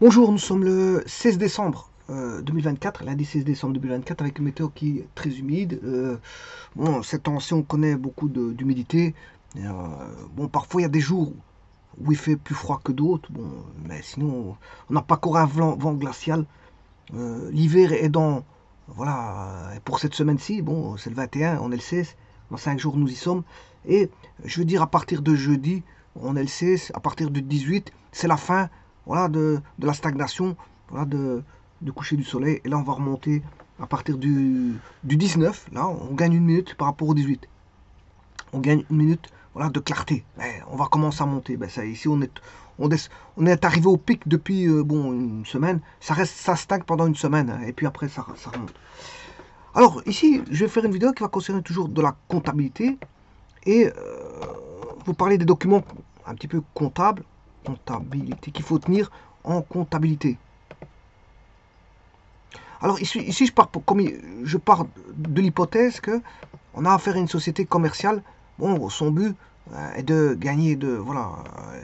Bonjour, nous sommes le 16 décembre 2024, lundi 16 décembre 2024, avec une météo qui est très humide. Bon, ces temps-ci, on connaît beaucoup d'humidité. Bon, parfois, il y a des jours où il fait plus froid que d'autres. Bon, mais sinon, on n'a pas encore un vent glacial. L'hiver est dans... Voilà, et pour cette semaine-ci, bon, c'est le 21, on est le 16. Dans 5 jours, nous y sommes. Et je veux dire, à partir de jeudi, on est le 16. À partir du 18, c'est la fin, voilà, de la stagnation, voilà, du coucher du soleil. Et là, on va remonter à partir du 19. Là, on gagne une minute par rapport au 18. On gagne une minute, voilà, de clarté. Ben, on va commencer à monter. Ben, ça, ici, on est arrivé au pic depuis bon, une semaine. Ça stagne pendant une semaine. Hein, et puis après, ça remonte. Alors, ici, je vais faire une vidéo qui va concerner toujours de la comptabilité. Et vous parler des documents un petit peu comptables. Comptabilité qu'il faut tenir en comptabilité. Alors ici je pars de l'hypothèse que on a affaire à une société commerciale. Bon, son but est de gagner voilà,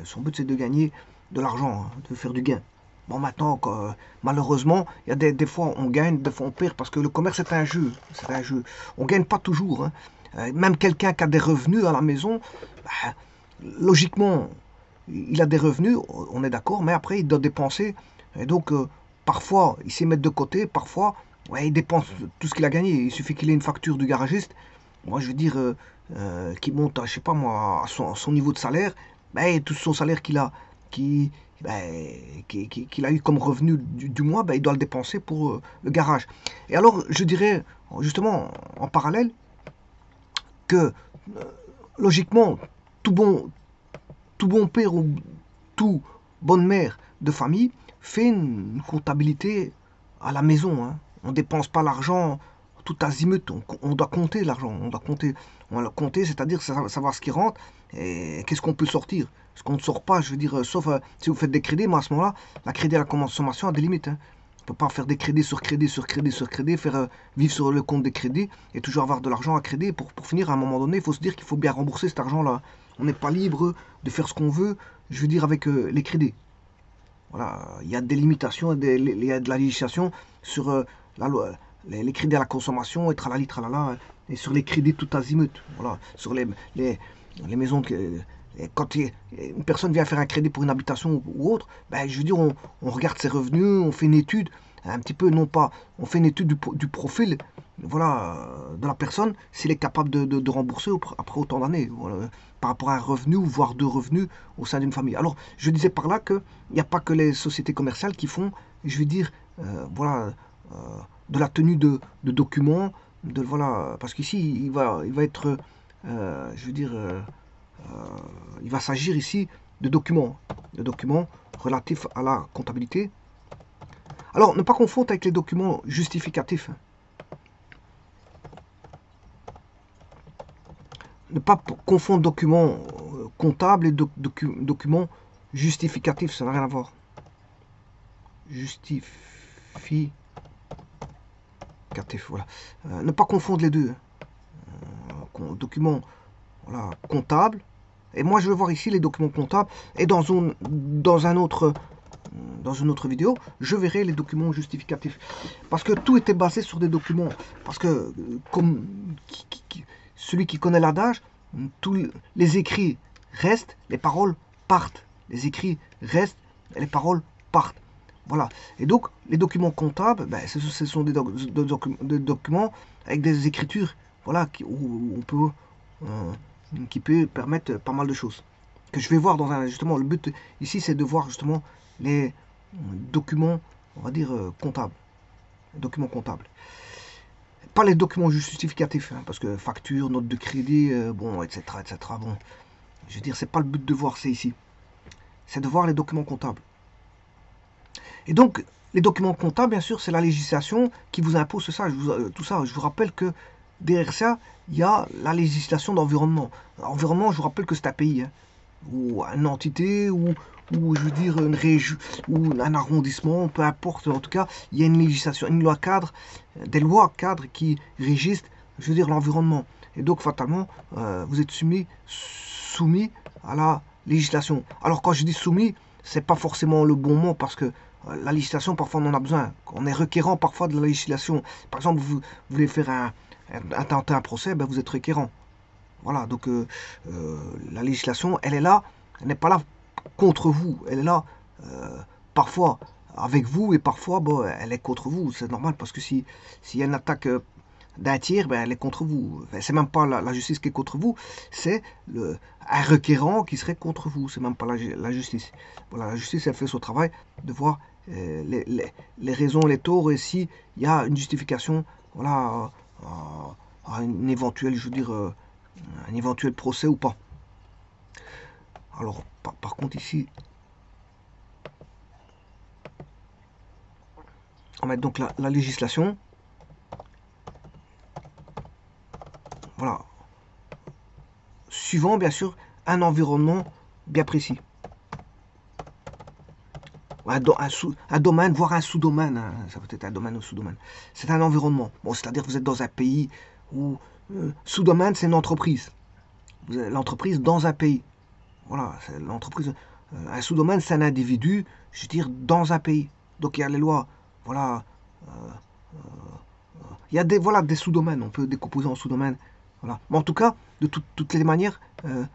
son but c'est de gagner de l'argent, hein, de faire du gain. Bon, maintenant, malheureusement, il y a des fois on gagne, des fois on perd, parce que le commerce est un jeu. C'est un jeu. On gagne pas toujours. Hein. Même quelqu'un qui a des revenus à la maison, bah, logiquement, il a des revenus, on est d'accord, mais après il doit dépenser. Et donc, parfois, il sait mettre de côté, parfois, ouais, il dépense tout ce qu'il a gagné. Il suffit qu'il ait une facture du garagiste. Moi, je veux dire, qui monte, je sais pas moi, à son niveau de salaire, ben, tout son salaire qui, ben, qu'il a eu comme revenu du mois, ben, il doit le dépenser pour le garage. Et alors, je dirais, justement, en parallèle, que logiquement, tout bon, tout bon père ou tout bonne mère de famille fait une comptabilité à la maison. Hein. On ne dépense pas l'argent tout azimut. On doit compter l'argent. On doit compter, c'est-à-dire savoir ce qui rentre et qu'est-ce qu'on peut sortir. Ce qu'on ne sort pas, je veux dire, sauf si vous faites des crédits, mais à ce moment-là, la crédit à la consommation a des limites. Hein. On ne peut pas faire des crédits sur crédit sur crédit sur crédit, faire vivre sur le compte des crédits et toujours avoir de l'argent à crédit. Pour finir, à un moment donné, il faut se dire qu'il faut bien rembourser cet argent-là. On n'est pas libre de faire ce qu'on veut, je veux dire, avec les crédits. Voilà, il y a des limitations, il y a de la législation sur la loi, les crédits à la consommation, et tralali, tralala, et sur les crédits tout azimut. Voilà, sur les maisons que, quand une personne vient faire un crédit pour une habitation ou autre, ben, je veux dire, on regarde ses revenus, on fait une étude, un petit peu, non pas, on fait une étude du profil, voilà, de la personne, s'il est capable de rembourser après autant d'années, voilà, par rapport à un revenu, voire deux revenus au sein d'une famille. Alors, je disais par là qu'il n'y a pas que les sociétés commerciales qui font, je veux dire, voilà, euh, de la tenue de documents, voilà, parce qu'ici, il va être, je veux dire, il va s'agir ici de documents relatifs à la comptabilité. Alors, ne pas confondre avec les documents justificatifs. Ne pas confondre documents comptables et documents justificatifs, ça n'a rien à voir. Justificatif, voilà. Ne pas confondre les deux. Documents voilà, comptables. Et moi, je vais voir ici les documents comptables. Et dans une autre vidéo, je verrai les documents justificatifs. Parce que tout était basé sur des documents. Parce que, comme celui qui connaît l'adage, tous les écrits restent, les paroles partent. Les écrits restent et les paroles partent. Voilà. Et donc, les documents comptables, ben, ce sont des documents avec des écritures, voilà, où on peut, qui peut permettre pas mal de choses. Que je vais voir justement, le but ici, c'est de voir justement les documents, on va dire, comptables. Documents comptables. Pas les documents justificatifs, hein, parce que facture, note de crédit, bon, etc., etc. Bon, je veux dire, c'est pas le but de voir, c'est ici. C'est de voir les documents comptables. Et donc, les documents comptables, bien sûr, c'est la législation qui vous impose ça. Tout ça, je vous rappelle que derrière ça, il y a la législation d'environnement. Environnement, je vous rappelle que c'est un pays, hein, ou une entité, ou je veux dire une région, ou un arrondissement, peu importe. En tout cas, il y a une législation, une loi cadre, des lois cadres qui régissent, je veux dire, l'environnement. Et donc, fatalement, vous êtes soumis à la législation. Alors, quand je dis soumis, c'est pas forcément le bon mot parce que la législation, parfois, on en a besoin. On est requérant parfois de la législation. Par exemple, vous voulez faire tenter un procès, ben vous êtes requérant. Voilà, donc la législation, elle est là, elle n'est pas là contre vous, elle est là parfois avec vous et parfois bon, elle est contre vous. C'est normal parce que s'il y a une attaque d'un tiers, ben, elle est contre vous. Enfin, c'est même pas la justice qui est contre vous, c'est un requérant qui serait contre vous. C'est même pas la justice. Voilà, la justice, elle fait son travail de voir les raisons, les torts et s'il y a une justification, voilà, à une éventuelle, je veux dire, un éventuel procès ou pas. Alors, par contre, ici, on va mettre donc la législation. Voilà. Suivant, bien sûr, un environnement bien précis. Un domaine, voire un sous-domaine. Hein, ça peut être un domaine ou sous-domaine. C'est un environnement. Bon, c'est-à-dire que vous êtes dans un pays où sous-domaine, c'est une entreprise. Vous êtes l'entreprise dans un pays. Voilà, c'est l'entreprise. Un sous-domaine, c'est un individu, je veux dire, dans un pays. Donc il y a les lois. Voilà. Il y a des sous-domaines. On peut décomposer en sous-domaines. Voilà. Mais en tout cas, de toutes les manières,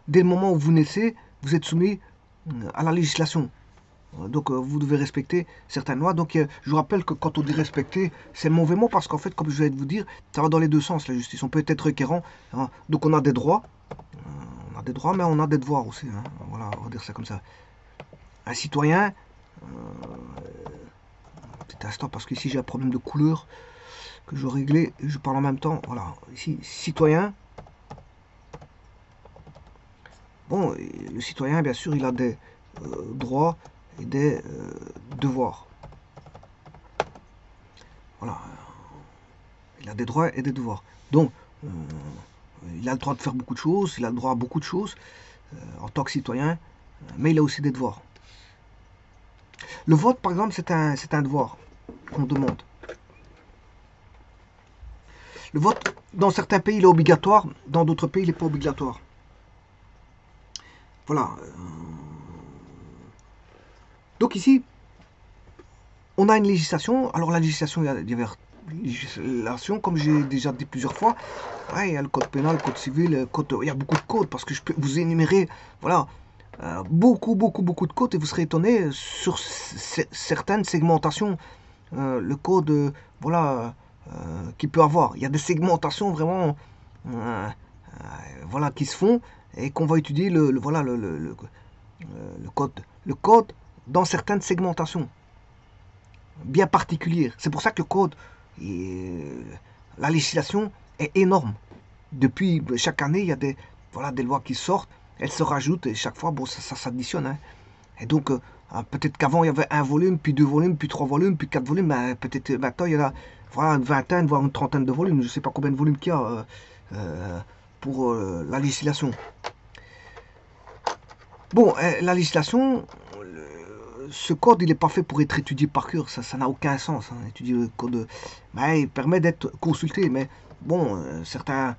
dès le moment où vous naissez, vous êtes soumis à la législation. Donc vous devez respecter certaines lois. Donc je vous rappelle que quand on dit respecter, c'est le mauvais mot parce qu'en fait, comme je vais vous dire, ça va dans les deux sens la justice. On peut être requérant. Hein. Donc on a des droits. On a des droits, mais on a des devoirs aussi. Hein. Voilà, on va dire ça comme ça. Un citoyen. Petit instant parce qu'ici j'ai un problème de couleur que je vais régler. Je parle en même temps. Voilà. Ici, citoyen. Bon, le citoyen, bien sûr, il a des droits et des devoirs. Voilà. Il a des droits et des devoirs. Donc, il a le droit de faire beaucoup de choses, il a le droit à beaucoup de choses en tant que citoyen, mais il a aussi des devoirs. Le vote, par exemple, c'est un devoir qu'on demande. Le vote, dans certains pays, il est obligatoire, dans d'autres pays, il n'est pas obligatoire. Voilà. Donc ici, on a une législation. Alors la législation, il y a diverses législations, comme j'ai déjà dit plusieurs fois. Ouais, il y a le code pénal, le code civil, il y a beaucoup de codes, parce que je peux vous énumérer, voilà, beaucoup de codes, et vous serez étonné sur certaines segmentations. Le code, voilà, qu'il peut avoir. Il y a des segmentations vraiment, voilà, qui se font, et qu'on va étudier le code. Le code dans certaines segmentations bien particulières. C'est pour ça que le code, la législation est énorme. Depuis chaque année, il y a des lois qui sortent, elles se rajoutent et chaque fois, bon, ça s'additionne. Hein. Et donc, peut-être qu'avant, il y avait un volume, puis deux volumes, puis trois volumes, puis quatre volumes. Ben, peut-être maintenant, il y en a une vingtaine, voire une trentaine de volumes. Je ne sais pas combien de volumes qu'il y a pour la législation. Bon, la législation, ce code, il n'est pas fait pour être étudié par cœur. Ça n'a aucun sens. Hein, étudier le code, il permet d'être consulté. Mais bon, certaines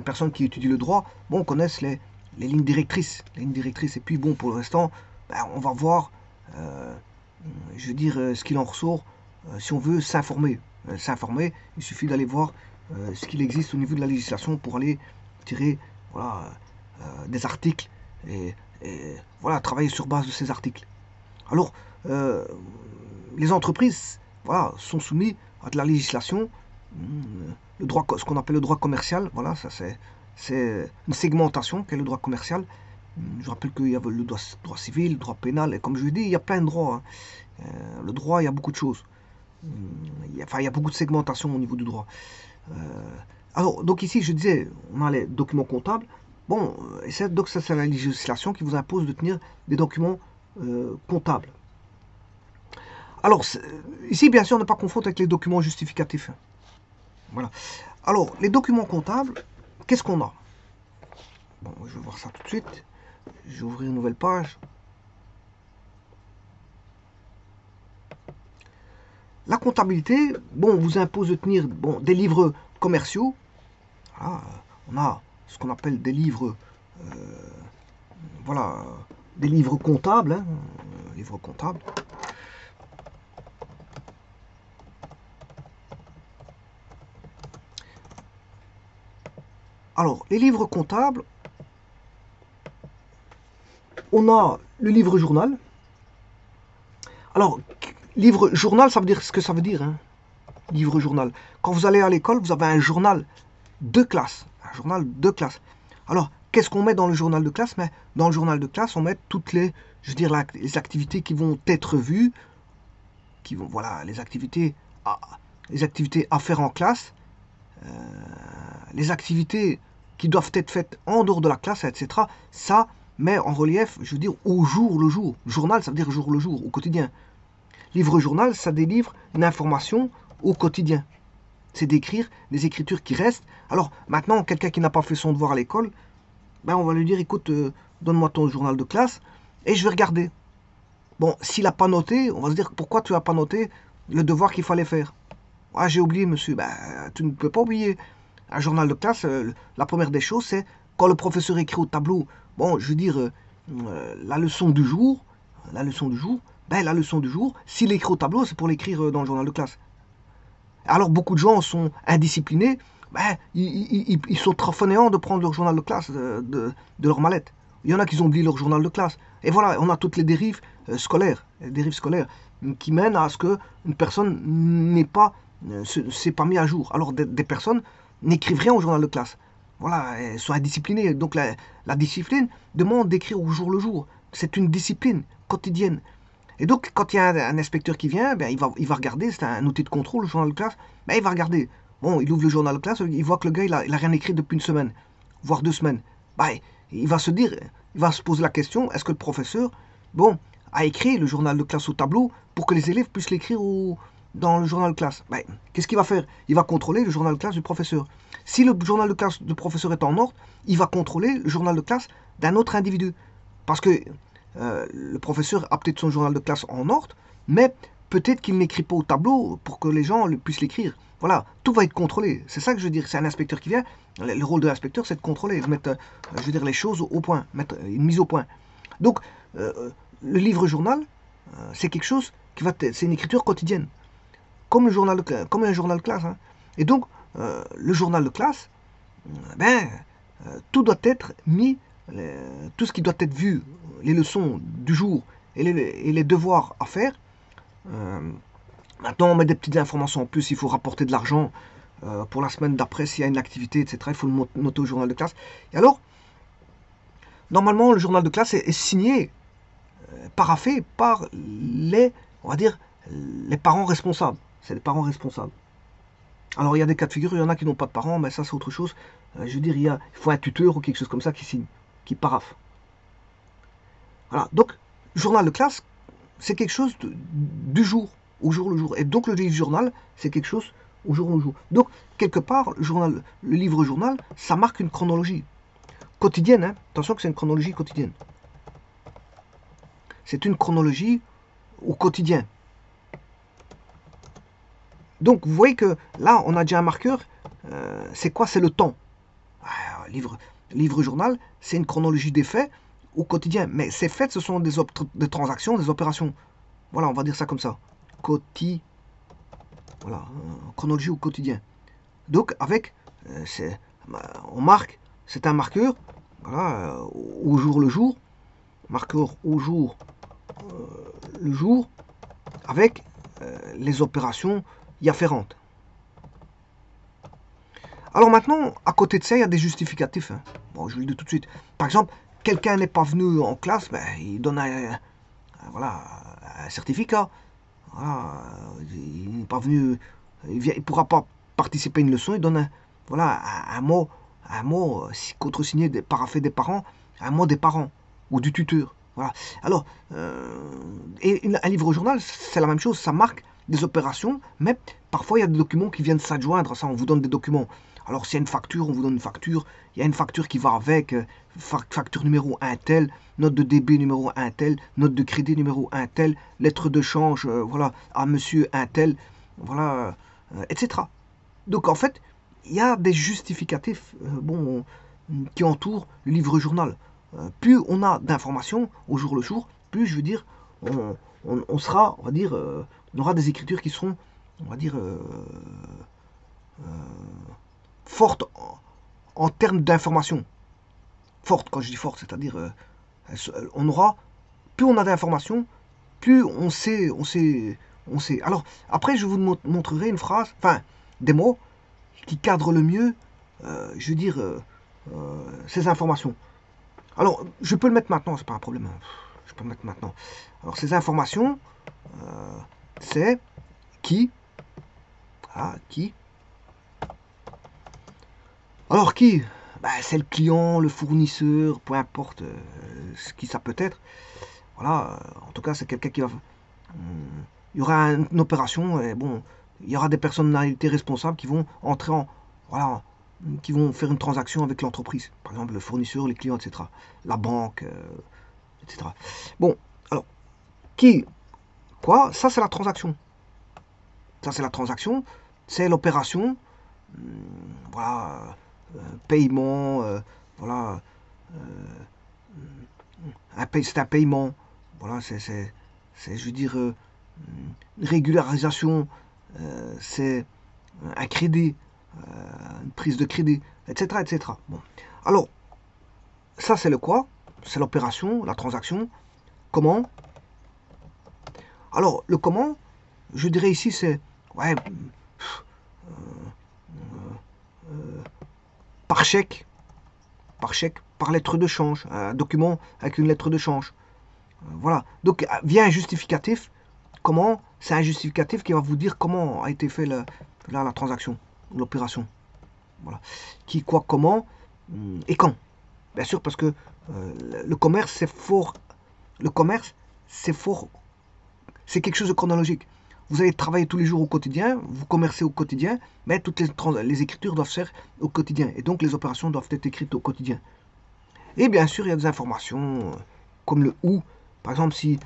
personnes qui étudient le droit, bon, connaissent les lignes directrices. Les lignes directrices. Et puis, bon, pour le restant, on va voir, je veux dire, ce qu'il en ressort. Si on veut s'informer. S'informer, il suffit d'aller voir ce qu'il existe au niveau de la législation pour aller tirer des articles et voilà, travailler sur base de ces articles. Alors, les entreprises sont soumises à de la législation, le droit, ce qu'on appelle le droit commercial. Voilà, ça c'est une segmentation qu'est le droit commercial. Je rappelle qu'il y a le droit civil, le droit pénal, et comme je l'ai dit, il y a plein de droits. Hein. Le droit, il y a beaucoup de choses. Il y a beaucoup de segmentation au niveau du droit. Alors, donc ici, je disais, on a les documents comptables. Bon, donc ça, c'est la législation qui vous impose de tenir des documents comptables. Alors, ici, bien sûr, ne pas confondre avec les documents justificatifs. Voilà. Alors, les documents comptables, qu'est-ce qu'on a? Bon, je vais voir ça tout de suite. Je vais ouvrir une nouvelle page. La comptabilité, bon, vous impose de tenir des livres commerciaux. Voilà, on a ce qu'on appelle des livres, des livres comptables, hein, livres comptables. Alors, les livres comptables, on a le livre journal. Alors, livre journal, ça veut dire ce que ça veut dire, hein, livre journal. Quand vous allez à l'école, vous avez un journal de classe. Un journal de classe. Alors, qu'est-ce qu'on met dans le journal de classe? Mais dans le journal de classe, on met toutes les, je veux dire, les activités qui vont être vues, qui vont, voilà, les activités à faire en classe, les activités qui doivent être faites en dehors de la classe, etc. Ça met en relief, je veux dire, au jour le jour. Journal, ça veut dire jour le jour, au quotidien. Livre journal, ça délivre une information au quotidien. C'est d'écrire des écritures qui restent. Alors maintenant, quelqu'un qui n'a pas fait son devoir à l'école, ben on va lui dire, écoute, donne-moi ton journal de classe et je vais regarder. Bon, s'il n'a pas noté, on va se dire, pourquoi tu n'as pas noté le devoir qu'il fallait faire? Ah, j'ai oublié, monsieur. Ben, tu ne peux pas oublier. Un journal de classe, la première des choses, c'est quand le professeur écrit au tableau, bon, je veux dire, la leçon du jour, ben, la leçon du jour, s'il écrit au tableau, c'est pour l'écrire dans le journal de classe. Alors, beaucoup de gens sont indisciplinés, ben, ils sont trop fainéants de prendre leur journal de classe de leur mallette. Il y en a qui ont oublié leur journal de classe. Et voilà, on a toutes les dérives scolaires, qui mènent à ce qu'une personne s'est pas mis à jour. Alors, des personnes n'écrivent rien au journal de classe. Voilà, elles sont indisciplinées. Donc, la discipline demande d'écrire au jour le jour. C'est une discipline quotidienne. Et donc, quand il y a un inspecteur qui vient, ben, il va regarder, c'est un outil de contrôle, le journal de classe, ben, il va regarder. Bon, il ouvre le journal de classe, il voit que le gars, il a rien écrit depuis une semaine, voire 2 semaines. Ben, il va se dire, il va se poser la question, est-ce que le professeur, bon, a écrit le journal de classe au tableau pour que les élèves puissent l'écrire dans le journal de classe? Ben, qu'est-ce qu'il va faire? Il va contrôler le journal de classe du professeur. Si le journal de classe du professeur est en ordre, il va contrôler le journal de classe d'un autre individu. Parce que le professeur a peut-être son journal de classe en ordre, mais peut-être qu'il n'écrit pas au tableau pour que les gens puissent l'écrire. Voilà, tout va être contrôlé. C'est ça que je veux dire. C'est un inspecteur qui vient. Le rôle de l'inspecteur, c'est de contrôler, de mettre, je veux dire, les choses au point, mettre une mise au point. Donc, le livre journal, c'est quelque chose c'est une écriture quotidienne, comme un journal de classe. Hein. Et donc, le journal de classe, ben, tout doit être mis. Tout ce qui doit être vu, les leçons du jour et les devoirs à faire. Maintenant, on met des petites informations en plus. Il faut rapporter de l'argent pour la semaine d'après s'il y a une activité, etc. Il faut le noter au journal de classe. Et alors, normalement, le journal de classe est signé, paraphé par on va dire, les parents responsables. C'est les parents responsables. Alors, il y a des cas de figure, il y en a qui n'ont pas de parents, mais ça, c'est autre chose. Je veux dire, il faut un tuteur ou quelque chose comme ça qui signe, qui paraphe. Voilà, donc, journal de classe, c'est quelque chose du jour, au jour le jour. Et donc, le livre journal, c'est quelque chose au jour le jour. Donc, quelque part, le livre journal, ça marque une chronologie quotidienne. Hein. Attention que c'est une chronologie quotidienne. C'est une chronologie au quotidien. Donc, vous voyez que là, on a déjà un marqueur. C'est quoi? C'est le temps. Livre journal, c'est une chronologie des faits au quotidien. Mais ces faits, ce sont des transactions, des opérations. Voilà, on va dire ça comme ça. Voilà, chronologie au quotidien. Donc, avec, on marque, c'est un marqueur, voilà, au jour le jour, marqueur au jour le jour, avec les opérations y afférentes. Alors maintenant, à côté de ça, il y a des justificatifs. Hein. Bon, je vous le dis tout de suite. Par exemple, quelqu'un n'est pas venu en classe, ben, il donne voilà, un certificat. Voilà, il n'est pas venu, il ne pourra pas participer à une leçon, il donne un mot contresigné, paraphé des parents, un mot des parents ou du tuteur. Voilà. Alors, un livre journal, c'est la même chose, ça marque des opérations, mais parfois il y a des documents qui viennent s'adjoindre à ça, on vous donne des documents. Alors s'il y a une facture, on vous donne une facture, il y a une facture qui va avec, facture numéro 1 tel, note de débit numéro 1 tel, note de crédit numéro 1 tel, lettre de change, voilà, à monsieur 1 tel, voilà, etc. Donc en fait, il y a des justificatifs qui entourent le livre journal. plus on a d'informations au jour le jour, plus, je veux dire, on sera, on va dire, on aura des écritures qui seront, on va dire, fortes en termes d'informations. Fortes, quand je dis fortes, c'est-à-dire, on aura, plus on a d'informations, plus on sait, on sait. Alors, après, je vous montrerai une phrase, enfin, des mots qui cadrent le mieux, je veux dire, ces informations. Alors, je peux le mettre maintenant, c'est pas un problème. Hein. Je peux le mettre maintenant. Alors, ces informations, c'est qui. Ah, qui. Alors, qui ben, c'est le client, le fournisseur, peu importe ce qui ça peut être. Voilà, en tout cas, c'est quelqu'un qui va. Il y aura une opération, et bon, il y aura des personnalités responsables qui vont entrer en. Voilà, qui vont faire une transaction avec l'entreprise. Par exemple, le fournisseur, les clients, etc. La banque, etc. Bon, alors, qui, quoi, ça c'est la transaction. Ça c'est la transaction, c'est l'opération, voilà, paiement, voilà, c'est un paiement, voilà, je veux dire, une régularisation, c'est un crédit, une prise de crédit, etc., etc. Bon. Alors, ça c'est le quoi, c'est l'opération, la transaction. Comment? Alors, le comment, je dirais ici, c'est, ouais, par chèque, par lettre de change, un document avec une lettre de change. Voilà. Donc, via un justificatif, comment? C'est un justificatif qui va vous dire comment a été fait la transaction, l'opération. Voilà. Qui, quoi, comment et quand. Bien sûr, parce que le commerce, c'est fort. Le commerce, c'est fort. C'est quelque chose de chronologique. Vous allez travailler tous les jours au quotidien, vous commercez au quotidien, mais toutes les écritures doivent se faire au quotidien. Et donc les opérations doivent être écrites au quotidien. Et bien sûr, il y a des informations comme le où. Par exemple, si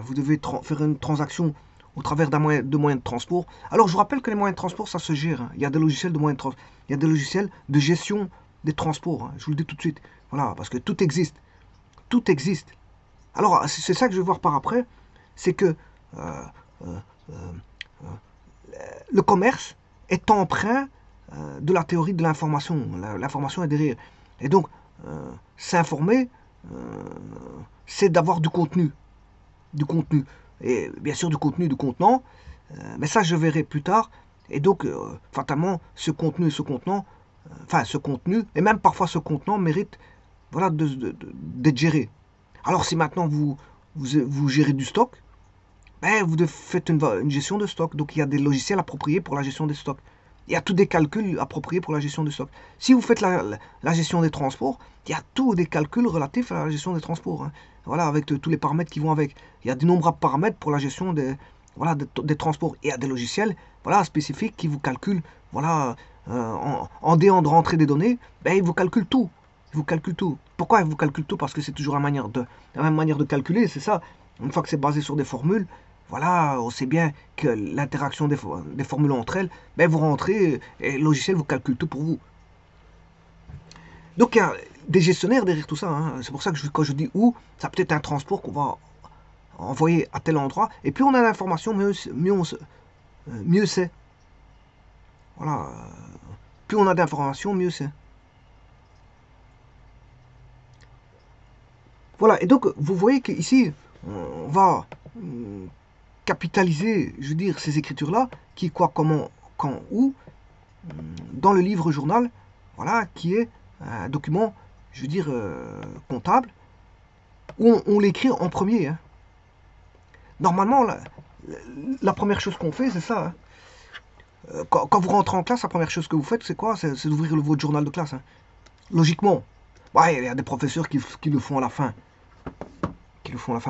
vous devez faire une transaction au travers de moyens de transport. Alors je vous rappelle que les moyens de transport, ça se gère. Hein. Il y a des logiciels de moyens de transport. Il y a des logiciels de gestion des transports. Hein. Je vous le dis tout de suite. Voilà, parce que tout existe. Tout existe. Alors, c'est ça que je vais voir par après. C'est que le commerce est emprunt de la théorie de l'information. L'information est derrière. Et donc, s'informer, c'est d'avoir du contenu. Du contenu. Et bien sûr, du contenu, du contenant. Mais ça, je verrai plus tard. Et donc, fatalement, ce contenu et ce contenant, ce contenu, et même parfois ce contenant, mérite voilà, d'être géré. Alors, si maintenant vous gérez du stock, ben, vous faites une gestion de stock. Donc, il y a des logiciels appropriés pour la gestion des stocks. Il y a tous des calculs appropriés pour la gestion des stocks. Si vous faites la gestion des transports, il y a tous des calculs relatifs à la gestion des transports. Hein. Voilà, avec tous les paramètres qui vont avec. Il y a d'innombrables paramètres pour la gestion des transports. Et il y a des logiciels voilà, spécifiques qui vous calculent, voilà, en déant de rentrer des données, ben, ils vous calculent tout. Ils vous calculent tout. Pourquoi ils vous calculent tout? Parce que c'est toujours la même manière de calculer, c'est ça. Une fois que c'est basé sur des formules, voilà, on sait bien que l'interaction des formules entre elles, ben vous rentrez et le logiciel vous calcule tout pour vous. Donc il y a des gestionnaires derrière tout ça. Hein. C'est pour ça que quand je dis où, ça peut être un transport qu'on va envoyer à tel endroit. Et plus on a l'information, mieux c'est. Voilà. Plus on a d'informations, mieux c'est. Voilà. Et donc vous voyez qu'ici, on va capitaliser, je veux dire, ces écritures-là, qui, quoi, comment, quand, où, dans le livre journal, voilà, qui est un document, je veux dire, comptable, où on l'écrit en premier. Hein. Normalement, la première chose qu'on fait, c'est ça. Hein. Quand vous rentrez en classe, la première chose que vous faites, c'est quoi? C'est d'ouvrir votre journal de classe. Hein. Logiquement. Ouais, il y a des professeurs qui le font à la fin.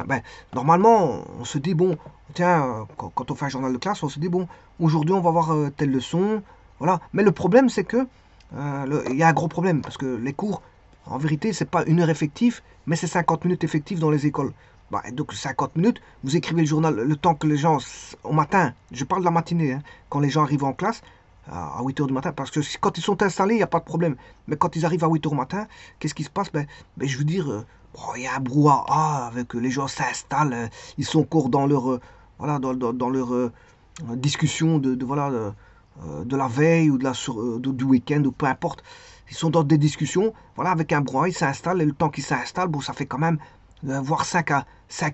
Ben, normalement, on se dit, bon, tiens, quand on fait un journal de classe, on se dit, bon, aujourd'hui, on va voir telle leçon. Voilà. Mais le problème, c'est que, il y a un gros problème, parce que les cours, en vérité, c'est pas 1 heure effective, mais c'est 50 minutes effectives dans les écoles. Bah, donc 50 minutes, vous écrivez le journal le temps que les gens, au matin, je parle de la matinée, hein, quand les gens arrivent en classe, à 8 heures du matin. Parce que quand ils sont installés, il n'y a pas de problème. Mais quand ils arrivent à 8 heures du matin, qu'est-ce qui se passe? Je veux dire, il y a un brouhaha avec les gens s'installent, ils sont encore dans leur, voilà, dans leur discussion voilà, de la veille ou du week-end ou peu importe. Ils sont dans des discussions, voilà, avec un brouhaha, ils s'installent et le temps qu'ils s'installent, bon, ça fait quand même voire 5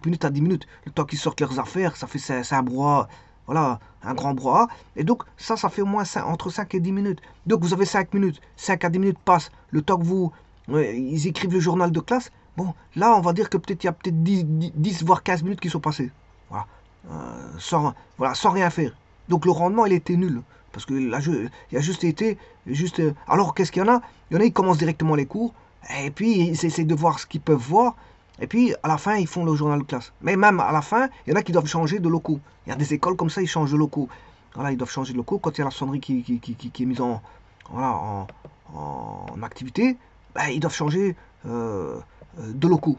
minutes à 10 minutes. Le temps qu'ils sortent leurs affaires, ça fait c'est un brouhaha, voilà, un grand brouhaha. Et donc, ça fait au moins entre 5 et 10 minutes. Donc, vous avez 5 minutes. 5 à 10 minutes passent. Le temps que ils écrivent le journal de classe. Bon, là, on va dire que peut-être il y a peut-être 10 voire 15 minutes qui sont passées. Voilà. Sans rien faire. Donc, le rendement, il était nul. Parce que là, il a juste été. Alors, qu'est-ce qu'il y en a? Il y en a, ils commencent directement les cours. Et puis, ils essaient de voir ce qu'ils peuvent voir. Et puis, à la fin, ils font le journal de classe. Mais même à la fin, il y en a qui doivent changer de locaux. Il y a des écoles comme ça, ils changent de locaux. Voilà, ils doivent changer de locaux. Quand il y a la sonnerie qui est mise en activité, ils doivent changer de locaux.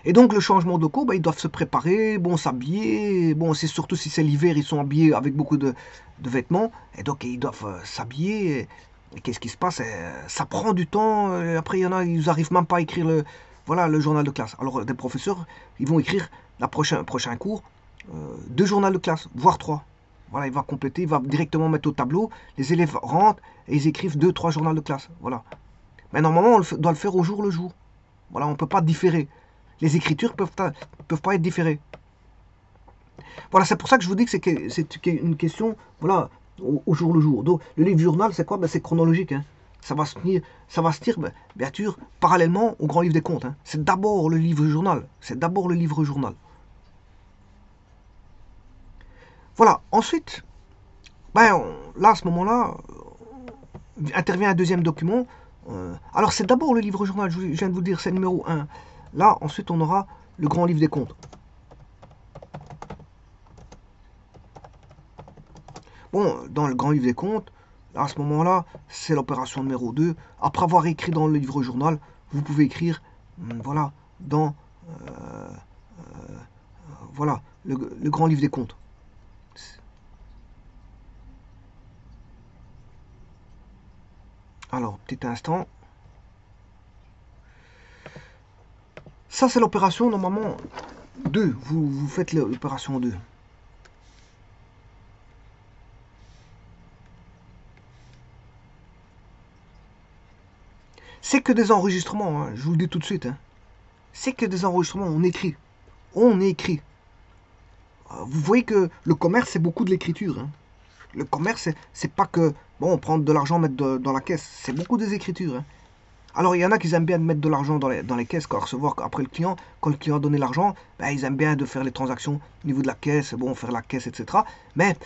Et donc, le changement de locaux, ils doivent se préparer, bon, s'habiller. Bon, c'est surtout si c'est l'hiver, ils sont habillés avec beaucoup de vêtements. Et donc, ils doivent s'habiller. Et qu'est-ce qui se passe? Ça prend du temps. Après, il y en a, ils n'arrivent même pas à écrire le journal de classe. Alors, des professeurs, ils vont écrire prochain cours 2 journaux de classe, voire 3. Voilà, il va compléter, il va directement mettre au tableau. Les élèves rentrent et ils écrivent 2-3 journaux de classe. Voilà. Mais normalement, on doit le faire au jour le jour. Voilà, on ne peut pas différer. Les écritures peuvent pas être différées. Voilà, c'est pour ça que je vous dis que c'est une question, voilà, au jour le jour. Donc, le livre journal, c'est quoi? C'est chronologique. Hein. Ça va se tenir, bien sûr, parallèlement au grand livre des comptes. Hein. C'est d'abord le livre journal. Voilà. Ensuite, là, à ce moment-là, intervient un deuxième document. Alors, c'est d'abord le livre journal. Je viens de vous dire, c'est le numéro 1. Là, ensuite, on aura le grand livre des comptes. Bon, dans le grand livre des comptes, à ce moment-là, c'est l'opération numéro 2. Après avoir écrit dans le livre journal, vous pouvez écrire, voilà, dans voilà, le grand livre des comptes. Alors, petit instant. Ça, c'est l'opération, normalement, 2. Vous faites l'opération 2. C'est que des enregistrements, hein, je vous le dis tout de suite. Hein. C'est que des enregistrements, on écrit. Vous voyez que le commerce, c'est beaucoup de l'écriture. Hein. Le commerce, c'est pas que, bon, prendre de l'argent, mettre dans la caisse. C'est beaucoup des écritures. Hein. Alors, il y en a qui aiment bien de mettre de l'argent dans les caisses, quand recevoir après le client. Quand le client a donné l'argent, ils aiment bien de faire les transactions au niveau de la caisse, bon, faire la caisse, etc. Mais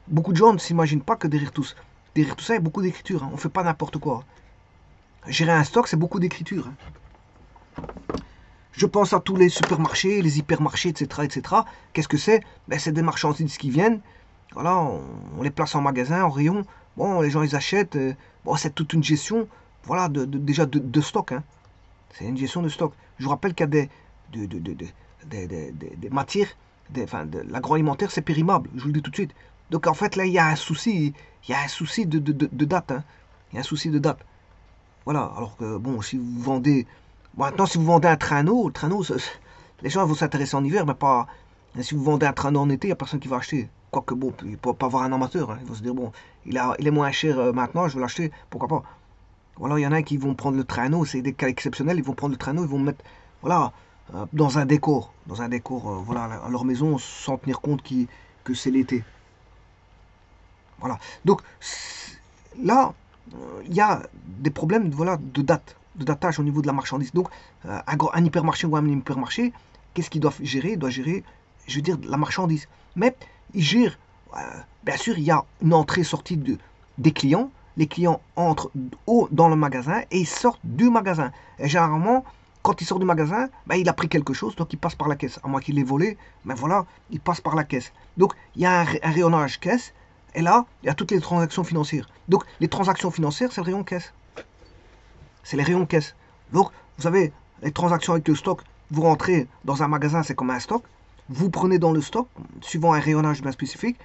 beaucoup de gens ne s'imaginent pas que derrière tout ça, il y a beaucoup d'écriture. Hein. On ne fait pas n'importe quoi. Gérer un stock, c'est beaucoup d'écriture. Hein. Je pense à tous les supermarchés, les hypermarchés, etc. Qu'est-ce que c'est? C'est des marchandises qui viennent. Voilà, on les place en magasin, en rayon. Bon, les gens, ils achètent. Bon, c'est toute une gestion. Voilà, déjà de stock. Hein. C'est une gestion de stock. Je vous rappelle qu'il y a des matières, l'agroalimentaire, c'est périmable. Je vous le dis tout de suite. Donc, en fait, là, il y a un souci. Il y a un souci de date. Hein. Il y a un souci de date. Voilà, alors que, bon, si vous vendez... Bon, maintenant, si vous vendez un traîneau, les gens vont s'intéresser en hiver, mais pas... Si vous vendez un traîneau en été, il n'y a personne qui va acheter. Quoique, bon, il ne peut pas avoir un amateur. Hein. Il va se dire, bon, il est moins cher maintenant, je vais l'acheter, pourquoi pas. Voilà, il y en a qui vont prendre le traîneau, c'est des cas exceptionnels, ils vont prendre le traîneau, ils vont le mettre, voilà, dans un décor, voilà, à leur maison, sans tenir compte que c'est l'été. Voilà. Donc, là, il y a des problèmes, voilà, de datage au niveau de la marchandise. Donc, un hypermarché ou un hypermarché, qu'est-ce qu'il doit gérer? Il doit gérer, je veux dire, la marchandise. Mais il gère, bien sûr, il y a une entrée-sortie des clients. Les clients entrent dans le magasin et ils sortent du magasin. Et généralement, quand il sort du magasin, il a pris quelque chose, donc il passe par la caisse. À moins qu'il l'ait volé, mais voilà, il passe par la caisse. Donc, il y a un rayonnage caisse. Et là, il y a toutes les transactions financières. Donc, les transactions financières, c'est le rayon caisse. C'est les rayons caisse. Donc, vous avez les transactions avec le stock. Vous rentrez dans un magasin, c'est comme un stock. Vous prenez dans le stock, suivant un rayonnage bien spécifique,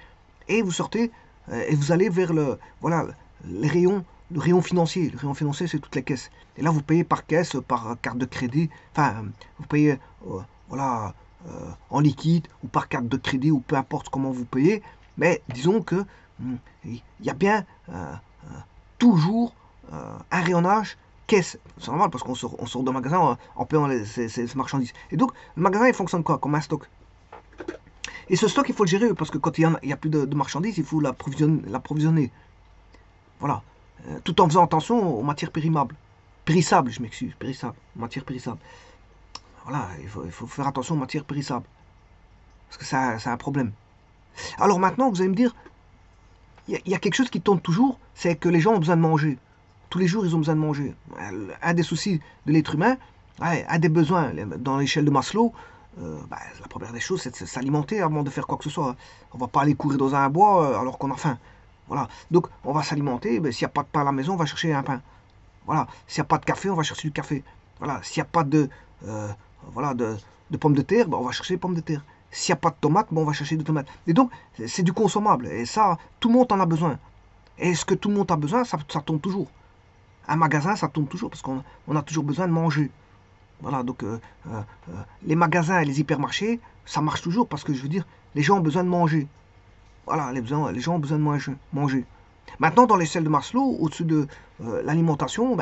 et vous sortez et vous allez vers voilà, les rayons, le rayon financier. Le rayon financier, c'est toutes les caisses. Et là, vous payez par caisse, par carte de crédit. Enfin, vous payez voilà, en liquide ou par carte de crédit ou peu importe comment vous payez. Mais disons que il y a bien toujours un rayonnage caisse. C'est normal parce qu'on sort d'un magasin en payant ces marchandises. Et donc, le magasin, il fonctionne quoi? Comme un stock. Et ce stock, il faut le gérer parce que quand il y a plus de marchandises, il faut l'approvisionner. Voilà. Tout en faisant attention aux matières périsables. Périssables, je m'excuse. Périssables. Matières périssables. Voilà, il faut faire attention aux matières périssables. Parce que c'est un problème. Alors maintenant, vous allez me dire, il y a quelque chose qui tourne toujours, c'est que les gens ont besoin de manger. Tous les jours, ils ont besoin de manger. Un des soucis de l'être humain, un des besoins dans l'échelle de Maslow, la première des choses, c'est de s'alimenter avant de faire quoi que ce soit. On va pas aller courir dans un bois alors qu'on a faim. Voilà. Donc, on va s'alimenter. S'il n'y a pas de pain à la maison, on va chercher un pain. Voilà. S'il n'y a pas de café, on va chercher du café. Voilà. S'il n'y a pas voilà, de pommes de terre, on va chercher des pommes de terre. S'il n'y a pas de tomates, on va chercher des tomates. Et donc, c'est du consommable. Et ça, tout le monde en a besoin. Et ce que tout le monde a besoin, ça tourne toujours. Un magasin, ça tourne toujours parce qu'on a toujours besoin de manger. Voilà, donc les magasins et les hypermarchés, ça marche toujours parce que je veux dire, les gens ont besoin de manger. Voilà, les gens ont besoin de manger. Maintenant, dans l'échelle de Maslow, au-dessus de l'alimentation,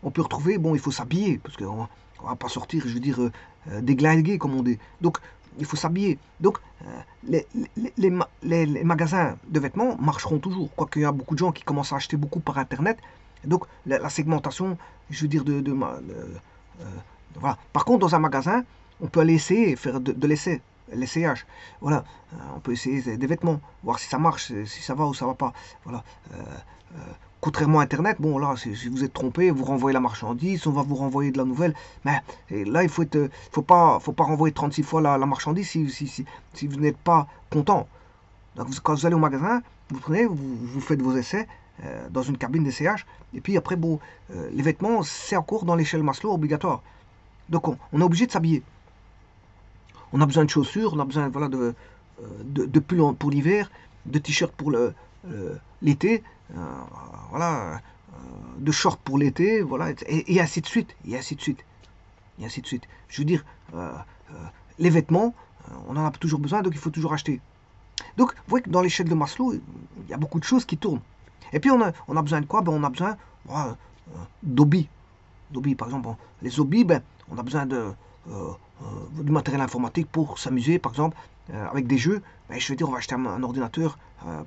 on peut retrouver, bon, il faut s'habiller parce qu'on ne va pas sortir, je veux dire, déglinguer comme on dit. Donc, il faut s'habiller. Donc, les magasins de vêtements marcheront toujours. Quoique il y a beaucoup de gens qui commencent à acheter beaucoup par Internet. Donc, la segmentation, je veux dire, voilà. Par contre, dans un magasin, on peut aller essayer, faire de l'essai, l'essayage. Voilà. On peut essayer des vêtements, voir si ça marche, si ça va ou ça va pas. Voilà. Contrairement à Internet, bon là, si vous êtes trompé, vous renvoyez la marchandise, on va vous renvoyer de la nouvelle. Mais là, il faut pas renvoyer 36 fois la marchandise si vous n'êtes pas content. Donc, quand vous allez au magasin, vous prenez, vous faites vos essais dans une cabine d'essayage. Et puis après, bon, les vêtements, c'est encore dans l'échelle Maslow obligatoire. Donc, on est obligé de s'habiller. On a besoin de chaussures, on a besoin voilà, de pulls pour l'hiver, de t-shirts pour l'été, voilà, de shorts pour l'été, voilà, et ainsi de suite, et ainsi de suite, et ainsi de suite. Je veux dire, les vêtements, on en a toujours besoin, donc il faut toujours acheter. Donc, vous voyez que dans l'échelle de Maslow, il y a beaucoup de choses qui tournent. Et puis, on a besoin de quoi? On a besoin d'hobbies. Par exemple, les hobbies, on a besoin du matériel informatique pour s'amuser, par exemple, avec des jeux. Je veux dire, on va acheter un ordinateur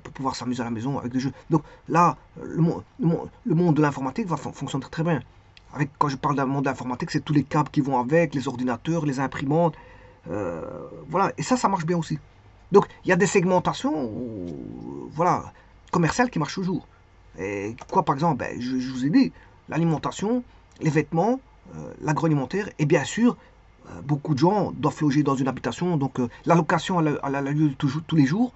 pour pouvoir s'amuser à la maison avec des jeux. Donc là, le monde de l'informatique va fonctionner très bien. Quand je parle d'un monde informatique, c'est tous les câbles qui vont avec, les ordinateurs, les imprimantes. Voilà, et ça marche bien aussi. Donc, il y a des segmentations voilà, commerciales qui marchent toujours. Et quoi, par exemple, je vous ai dit, l'alimentation, les vêtements, l'agroalimentaire, et bien sûr, beaucoup de gens doivent loger dans une habitation, donc la location a lieu tous les jours.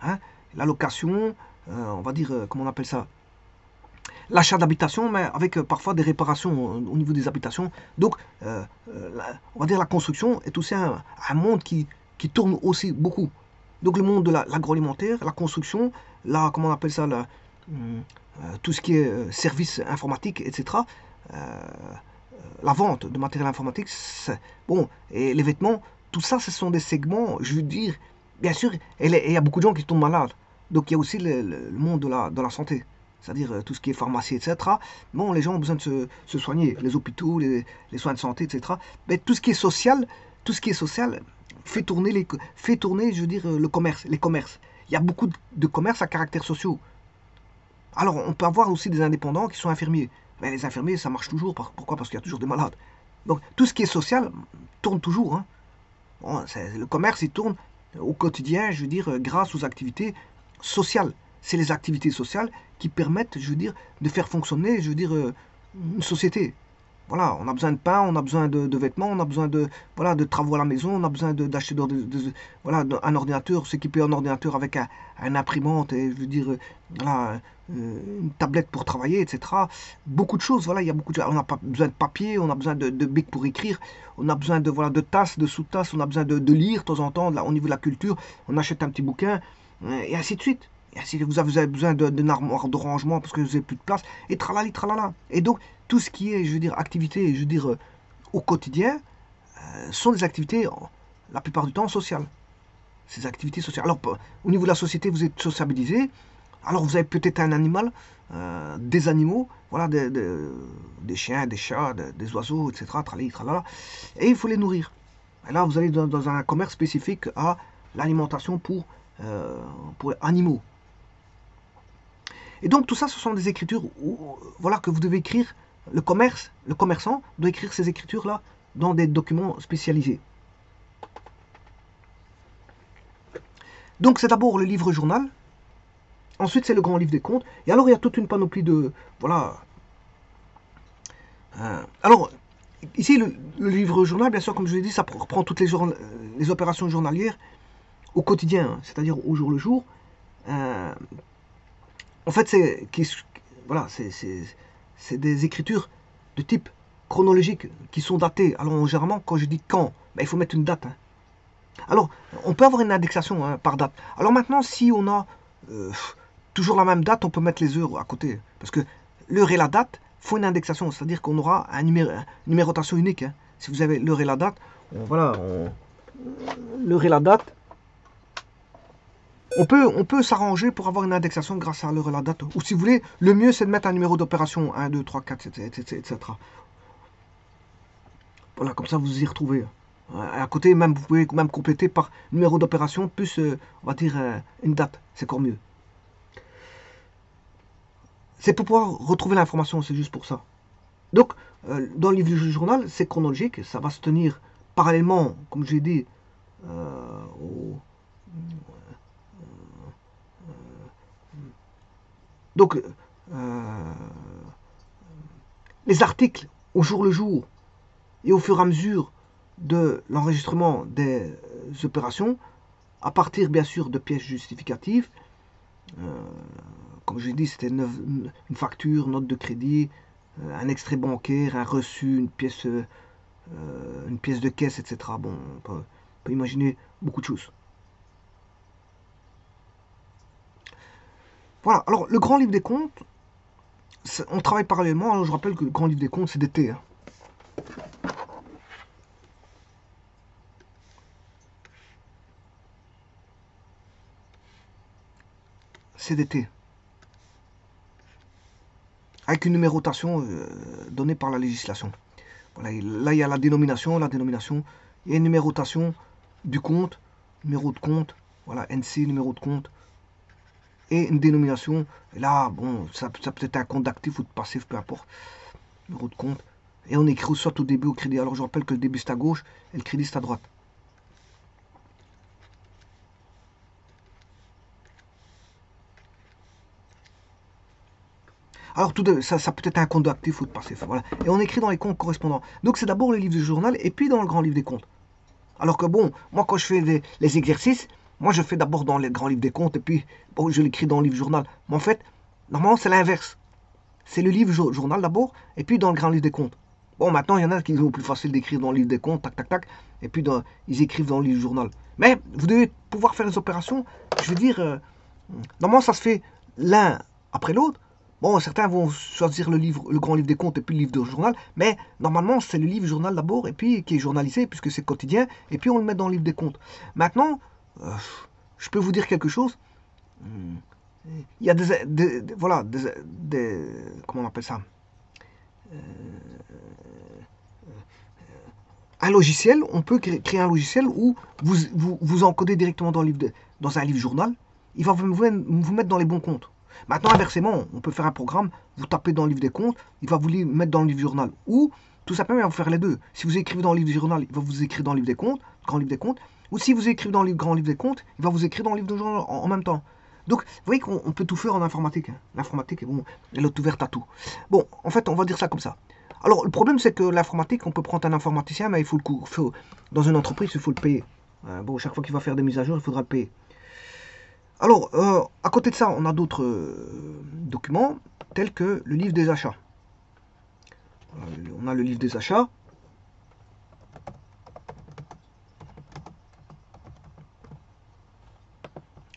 Hein, la location, on va dire, comment on appelle ça? L'achat d'habitation, mais avec parfois des réparations au niveau des habitations. Donc, on va dire la construction est aussi un monde qui tourne aussi beaucoup. Donc, le monde de l'agroalimentaire, la construction, comment on appelle ça, tout ce qui est services informatiques, etc. La vente de matériel informatique, bon, et les vêtements, tout ça, ce sont des segments, je veux dire, bien sûr, et il y a beaucoup de gens qui tombent malades. Donc, il y a aussi le monde de la santé. C'est-à-dire tout ce qui est pharmacie, etc. Bon, les gens ont besoin de se soigner, les hôpitaux, les soins de santé, etc. Mais tout ce qui est social, fait tourner, je veux dire, les commerces. Il y a beaucoup de commerces à caractère social. Alors, on peut avoir aussi des indépendants qui sont infirmiers. Mais les infirmiers, ça marche toujours. Pourquoi? Parce qu'il y a toujours des malades. Donc, tout ce qui est social tourne toujours. Hein. Bon, le commerce, il tourne au quotidien, je veux dire, grâce aux activités sociales. C'est les activités sociales qui permettent, je veux dire, de faire fonctionner, je veux dire, une société. Voilà, on a besoin de pain, on a besoin de vêtements, on a besoin de travaux à la maison, on a besoin d'acheter voilà, un ordinateur, s'équiper un ordinateur avec un imprimante, et je veux dire, voilà, une tablette pour travailler, etc. Beaucoup de choses, voilà, il y a beaucoup de choses. On n'a pas besoin de papier, on a besoin de bic pour écrire, on a besoin de tasses, de sous-tasses, on a besoin de lire de temps en temps, là, au niveau de la culture, on achète un petit bouquin, et ainsi de suite. Et si vous avez besoin d'une armoire de rangement parce que vous n'avez plus de place, et tralali, tralala. Et donc, tout ce qui est, je veux dire, activité, je veux dire, au quotidien, sont des activités, la plupart du temps, sociales. Ces activités sociales. Alors, au niveau de la société, vous êtes sociabilisé. Alors, vous avez peut-être un animal, des animaux, voilà, des chiens, des chats, des oiseaux, etc. Tralali, tralala. Et il faut les nourrir. Et là, vous allez dans un commerce spécifique à l'alimentation pour animaux. Et donc, tout ça, ce sont des écritures voilà, que vous devez écrire. Le commerçant doit écrire ces écritures-là dans des documents spécialisés. Donc, c'est d'abord le livre-journal. Ensuite, c'est le grand livre des comptes. Et alors, il y a toute une panoplie de... Voilà. Alors, ici, le livre-journal, bien sûr, comme je l'ai dit, ça reprend toutes les opérations journalières au quotidien, c'est-à-dire au jour le jour. En fait, voilà, c'est des écritures de type chronologique qui sont datées. Alors, généralement, quand je dis quand, ben, il faut mettre une date. Hein. Alors, on peut avoir une indexation hein, par date. Alors maintenant, si on a toujours la même date, on peut mettre les heures à côté. Parce que l'heure et la date font une indexation. C'est-à-dire qu'on aura une numérotation unique. Hein. Si vous avez l'heure et la date, l'heure et la date, on peut s'arranger pour avoir une indexation grâce à l'heure et la date. Ou si vous voulez, le mieux c'est de mettre un numéro d'opération 1, 2, 3, 4, etc. Voilà, comme ça vous y retrouvez. À côté, même, vous pouvez même compléter par numéro d'opération plus, on va dire, une date. C'est encore mieux. C'est pour pouvoir retrouver l'information, c'est juste pour ça. Donc, dans le livre du journal, c'est chronologique. Ça va se tenir parallèlement, comme j'ai dit, au... Donc, les articles au jour le jour et au fur et à mesure de l'enregistrement des opérations, à partir bien sûr de pièces justificatives, comme je l'ai dit, c'était une facture, note de crédit, un extrait bancaire, un reçu, une pièce de caisse, etc. Bon, on peut imaginer beaucoup de choses. Voilà, alors le grand livre des comptes, on travaille parallèlement, alors je rappelle que le grand livre des comptes, c'est d'été. Hein. C'est d'été. Avec une numérotation donnée par la législation. Voilà, là, il y a la dénomination, il y a une numérotation du compte, numéro de compte, voilà, NC, numéro de compte, et une dénomination. Et là, bon, ça peut être un compte d'actif ou de passif, peu importe, numéro de compte. Et on écrit soit au début au crédit. Alors je rappelle que le début c'est à gauche et le crédit c'est à droite. Alors ça peut être un compte actif ou de passif. Voilà. Et on écrit dans les comptes correspondants. Donc c'est d'abord le livre du journal et puis dans le grand livre des comptes. Alors que bon, moi quand je fais les exercices, moi je fais d'abord dans les grands livres des comptes et puis bon, je l'écris dans le livre journal. Mais en fait, normalement c'est l'inverse. C'est le livre journal d'abord et puis dans le grand livre des comptes. Bon, maintenant il y en a qui ont plus facile d'écrire dans le livre des comptes, tac tac tac, et puis ils écrivent dans le livre journal. Mais vous devez pouvoir faire les opérations, je veux dire, normalement ça se fait l'un après l'autre. Bon, certains vont choisir le grand livre des comptes et puis le livre de journal, mais normalement c'est le livre journal d'abord et puis qui est journalisé puisque c'est quotidien et puis on le met dans le livre des comptes. Maintenant, je peux vous dire quelque chose. Il y a voilà, comment on appelle ça, un logiciel, on peut créer un logiciel où vous encodez directement dans un livre journal, il va vous mettre dans les bons comptes. Maintenant, inversement, on peut faire un programme, vous tapez dans le livre des comptes, il va vous mettre dans le livre journal. Ou, tout simplement, il va vous faire les deux. Si vous écrivez dans le livre journal, il va vous écrire dans le livre des comptes, grand livre des comptes. Ou si vous écrivez dans le grand livre des comptes, il va vous écrire dans le livre de journal en même temps. Donc, vous voyez qu'on peut tout faire en informatique. Hein. L'informatique, bon, elle est ouverte à tout. Bon, en fait, on va dire ça comme ça. Alors, le problème, c'est que l'informatique, on peut prendre un informaticien, mais dans une entreprise, il faut le payer. Bon, chaque fois qu'il va faire des mises à jour, il faudra le payer. Alors, à côté de ça, on a d'autres documents, tels que le livre des achats. On a le livre des achats.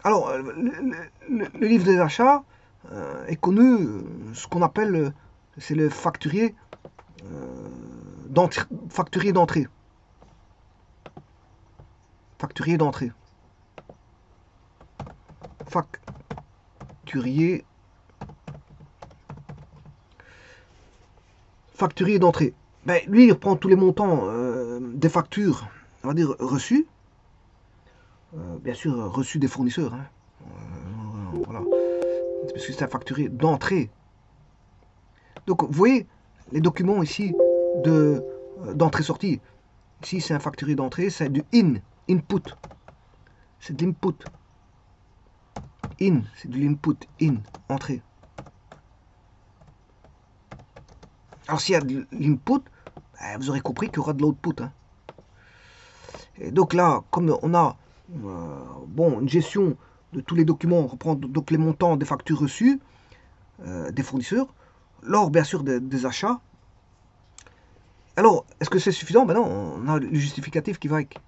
Alors, le livre des achats est connu, ce qu'on appelle, c'est le facturier d'entrée. Facturier d'entrée. Facturier d'entrée. Facturier. Facturier d'entrée. Ben, lui, il reprend tous les montants des factures, on va dire, reçues. Bien sûr, reçues des fournisseurs. Hein. Voilà. Parce que c'est un facturier d'entrée. Donc, vous voyez, les documents ici d'entrée-sortie. Ici, c'est un facturier d'entrée, c'est du input. C'est de l'input. C'est de l'input, entrée. Alors, s'il y a de l'input, ben, vous aurez compris qu'il y aura de l'output. Hein. Et donc là, comme on a bon, une gestion de tous les documents, on reprend donc les montants des factures reçues des fournisseurs, lors bien sûr des achats. Alors, est-ce que c'est suffisant? Ben non, on a le justificatif qui va avec.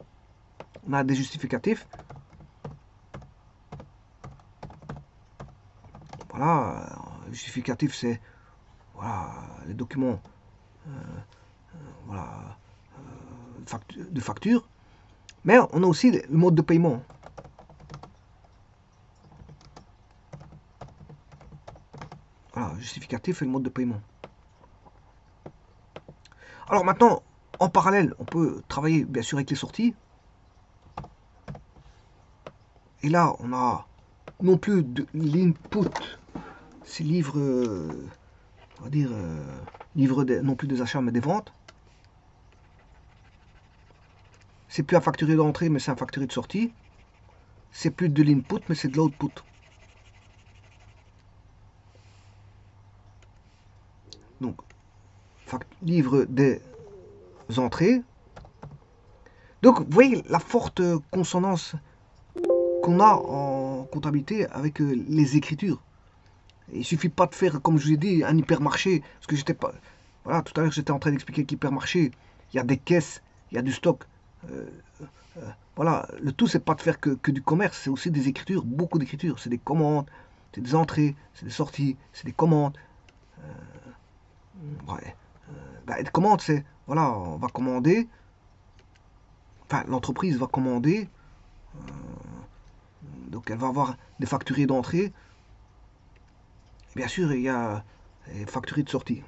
On a des justificatifs. Voilà, le justificatif c'est voilà, les documents voilà, de facture. Mais on a aussi le mode de paiement. Voilà, justificatif et le mode de paiement. Alors maintenant, en parallèle, on peut travailler bien sûr avec les sorties. Et là, on a non plus de l'input, c'est livre, on va dire, livre non plus des achats mais des ventes. C'est plus un facturier d'entrée mais c'est un facturier de sortie. C'est plus de l'input mais c'est de l'output. Donc, livre des entrées. Donc, vous voyez la forte consonance qu'on a en comptabilité avec les écritures. Il suffit pas de faire, comme je vous ai dit, un hypermarché. Parce que j'étais pas. Voilà, tout à l'heure j'étais en train d'expliquer qu'hypermarché, il y a des caisses, il y a du stock. Voilà, le tout c'est pas de faire que du commerce, c'est aussi des écritures, beaucoup d'écritures. C'est des commandes, c'est des entrées, c'est des sorties, c'est des commandes. Ouais. Bah, les commandes, c'est voilà, on va commander. Enfin, l'entreprise va commander. Donc elle va avoir des facturiers d'entrée. Bien sûr, il y a les facturiers de sortie.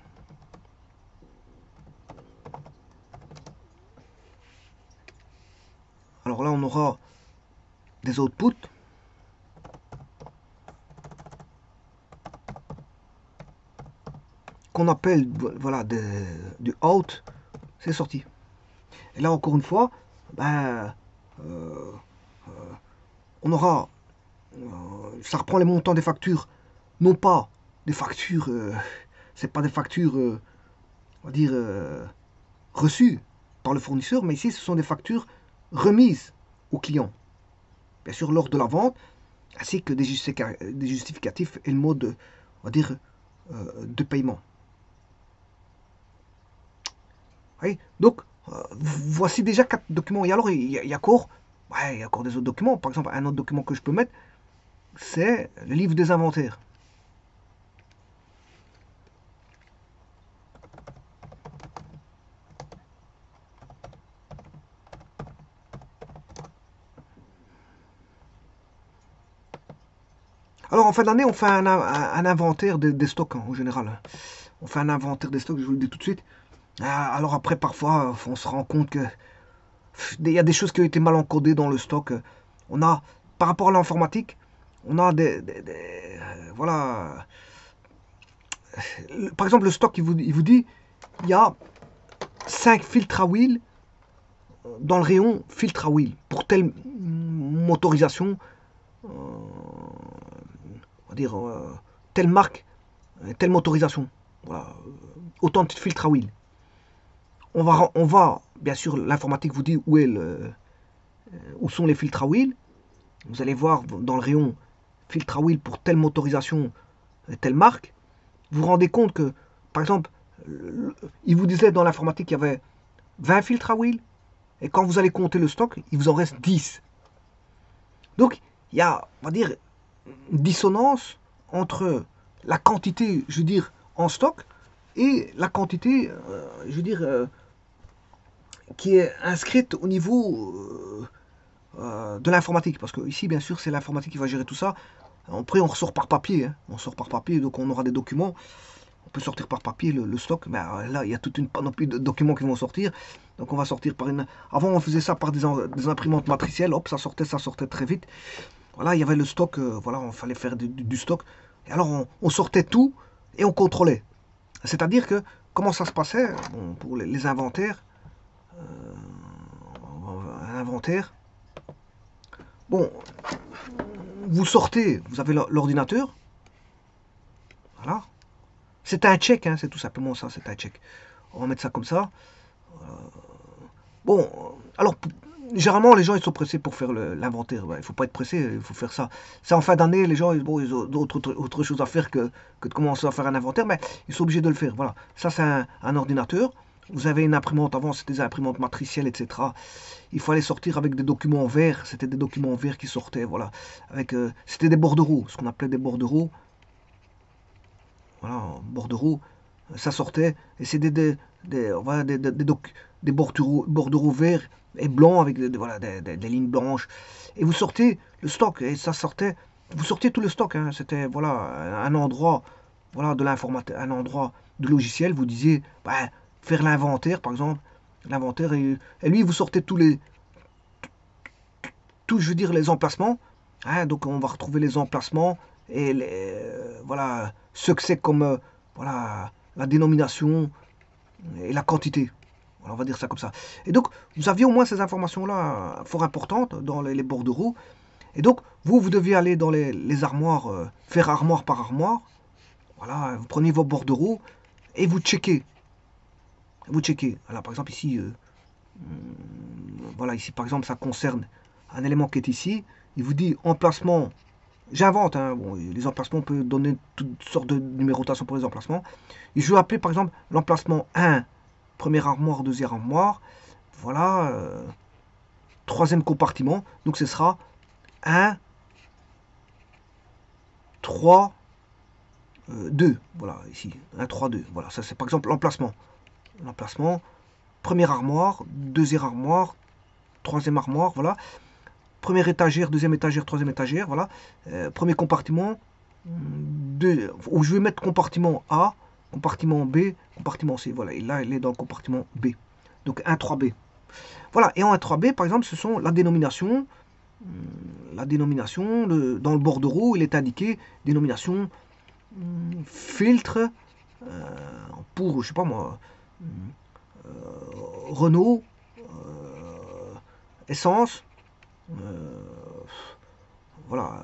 Alors là, on aura des outputs. Qu'on appelle voilà, du out, c'est sorti. Et là, encore une fois, ben, on aura, ça reprend les montants des factures, non pas des factures, c'est pas des factures, on va dire, reçues par le fournisseur, mais ici, ce sont des factures remises au client. Bien sûr, lors de la vente, ainsi que des justificatifs et le mode, on va dire, de paiement. Oui, donc, voici déjà 4 documents. Et alors, il y a encore, ouais, il y a encore des autres documents. Par exemple, un autre document que je peux mettre, c'est le livre des inventaires. Alors, en fin d'année, on fait un inventaire des stocks, hein, en général. On fait un inventaire des stocks, je vous le dis tout de suite. Alors après, parfois, on se rend compte que il y a des choses qui ont été mal encodées dans le stock. On a, par rapport à l'informatique, on a voilà. Par exemple, le stock, il vous dit, il y a 5 filtres à huile dans le rayon filtre à huile pour telle motorisation, on va dire telle marque, telle motorisation. Voilà, autant de filtres à huile. On va bien sûr, l'informatique vous dit où sont les filtres à huile. Vous allez voir dans le rayon filtre à huile pour telle motorisation, telle marque. Vous vous rendez compte que, par exemple, il vous disait dans l'informatique qu'il y avait 20 filtres à huile. Et quand vous allez compter le stock, il vous en reste 10. Donc, il y a, on va dire, une dissonance entre la quantité, je veux dire, en stock et la quantité, je veux dire, qui est inscrite au niveau de l'informatique. Parce que ici, bien sûr, c'est l'informatique qui va gérer tout ça. Après, on ressort par papier. Hein. On sort par papier, donc on aura des documents. On peut sortir par papier le stock, mais là, il y a toute une panoplie de documents qui vont sortir. Donc on va sortir par une... Avant, on faisait ça par des imprimantes matricielles. Hop, ça sortait très vite. Voilà, il y avait le stock. Voilà, il fallait faire du stock. Et alors, on sortait tout et on contrôlait. C'est-à-dire que, comment ça se passait bon, pour les inventaires, un inventaire, bon, vous sortez, vous avez l'ordinateur, voilà. C'est un check, hein, c'est tout simplement ça, c'est un check. On va mettre ça comme ça. Bon, alors, généralement, les gens, ils sont pressés pour faire l'inventaire. Il ne faut pas être pressé, il faut faire ça. C'est en fin d'année, les gens, bon, ils ont autre chose à faire que de commencer à faire un inventaire, mais ils sont obligés de le faire. Voilà, ça, c'est un ordinateur. Vous avez une imprimante, avant, c'était des imprimantes matricielles, etc. Il fallait sortir avec des documents verts. C'était des documents verts qui sortaient, voilà. C'était des bordereaux, ce qu'on appelait des bordereaux. Voilà, bordereaux, ça sortait. Et c'est voilà, des bordereaux verts et blancs avec voilà, des lignes blanches. Et vous sortez le stock, et ça sortait. Vous sortiez tout le stock. Hein, c'était voilà, un endroit voilà, de l'informatique, un endroit de logiciel. Vous disiez, bah, faire l'inventaire, par exemple. L'inventaire, et lui, vous sortez je veux dire, les emplacements. Hein, donc, on va retrouver les emplacements et voilà, ce que c'est comme voilà, la dénomination et la quantité. Voilà, on va dire ça comme ça. Et donc, vous aviez au moins ces informations-là fort importantes dans les bordereaux. Et donc, vous deviez aller dans les armoires, faire armoire par armoire. Voilà, vous prenez vos bordereaux et vous checkez. Vous checkez. Alors, par exemple, ici, voilà, ici, par exemple, ça concerne un élément qui est ici. Il vous dit emplacement. J'invente, hein. Bon, les emplacements, on peut donner toutes sortes de numérotation pour les emplacements. Et je vais appeler par exemple l'emplacement 1, première armoire, deuxième armoire. Voilà, troisième compartiment. Donc ce sera 1, 3, 2. Voilà, ici, 1, 3, 2. Voilà, ça c'est par exemple l'emplacement. L'emplacement, première armoire, deuxième armoire, troisième armoire, voilà. Première étagère, deuxième étagère, troisième étagère, voilà. Premier compartiment, où je vais mettre compartiment A, compartiment B, compartiment C. Voilà, et là, il est dans le compartiment B. Donc 1, 3B. Voilà, et en 1, 3B, par exemple, ce sont la dénomination. La dénomination, dans le bordereau, il est indiqué dénomination filtre pour, je sais pas moi, Renault, essence, voilà,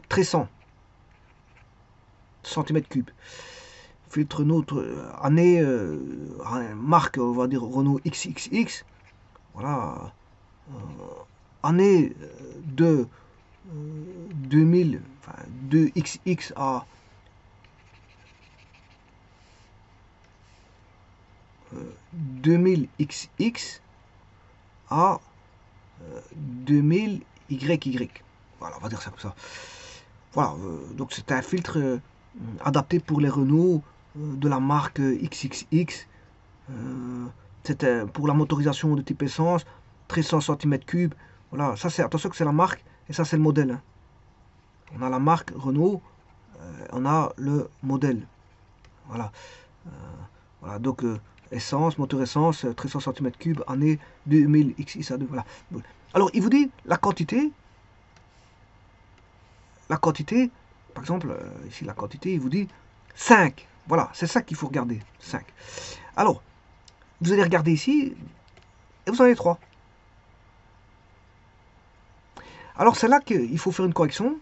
300 cm3. Filtre notre année, marque, on va dire Renault XXX. Voilà, année de 2000, enfin, de XX à 2000 XX à 2000 YY. Voilà, on va dire ça comme ça. Voilà, donc c'est un filtre adapté pour les Renault de la marque XXX. C'était pour la motorisation de type essence, 1300 cm3. Voilà, ça c'est, attention que c'est la marque et ça c'est le modèle. Hein. On a la marque Renault, on a le modèle. Voilà, voilà donc essence, moteur essence, 1300 cm3, année 2000 XXA2. Voilà. Alors il vous dit la quantité, par exemple, ici la quantité, il vous dit 5. Voilà, c'est ça qu'il faut regarder, 5. Alors, vous allez regarder ici, et vous en avez 3. Alors c'est là qu'il faut faire une correction.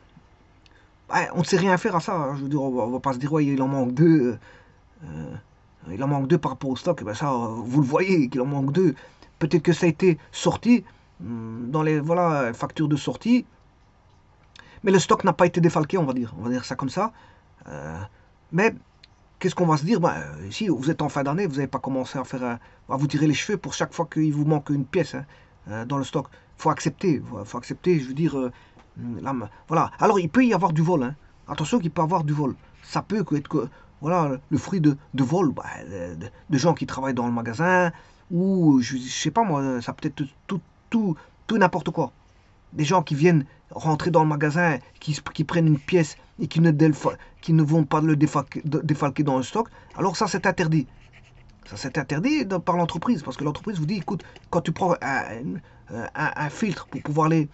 Ouais, on ne sait rien faire à ça. Hein. Je veux dire, on va pas se dire, ouais, il en manque 2. Il en manque 2 par rapport au stock. Ben ça, vous le voyez qu'il en manque 2. Peut-être que ça a été sorti dans les voilà, factures de sortie. Mais le stock n'a pas été défalqué, on va dire. On va dire ça comme ça. Mais qu'est-ce qu'on va se dire si vous êtes en fin d'année, vous n'avez pas commencé à faire à vous tirer les cheveux pour chaque fois qu'il vous manque une pièce hein, dans le stock. Il faut accepter. Faut accepter, je veux dire, Voilà. Alors, il peut y avoir du vol. Hein. Attention qu'il peut y avoir du vol. Ça peut être que, voilà, le fruit de vol bah, de gens qui travaillent dans le magasin, ou je sais pas moi, ça peut être tout, tout n'importe quoi. Des gens qui viennent rentrer dans le magasin, qui prennent une pièce et qui ne vont pas le défalquer dans le stock, alors ça c'est interdit. Ça c'est interdit par l'entreprise, parce que l'entreprise vous dit, écoute, quand tu prends un filtre pour pouvoir aller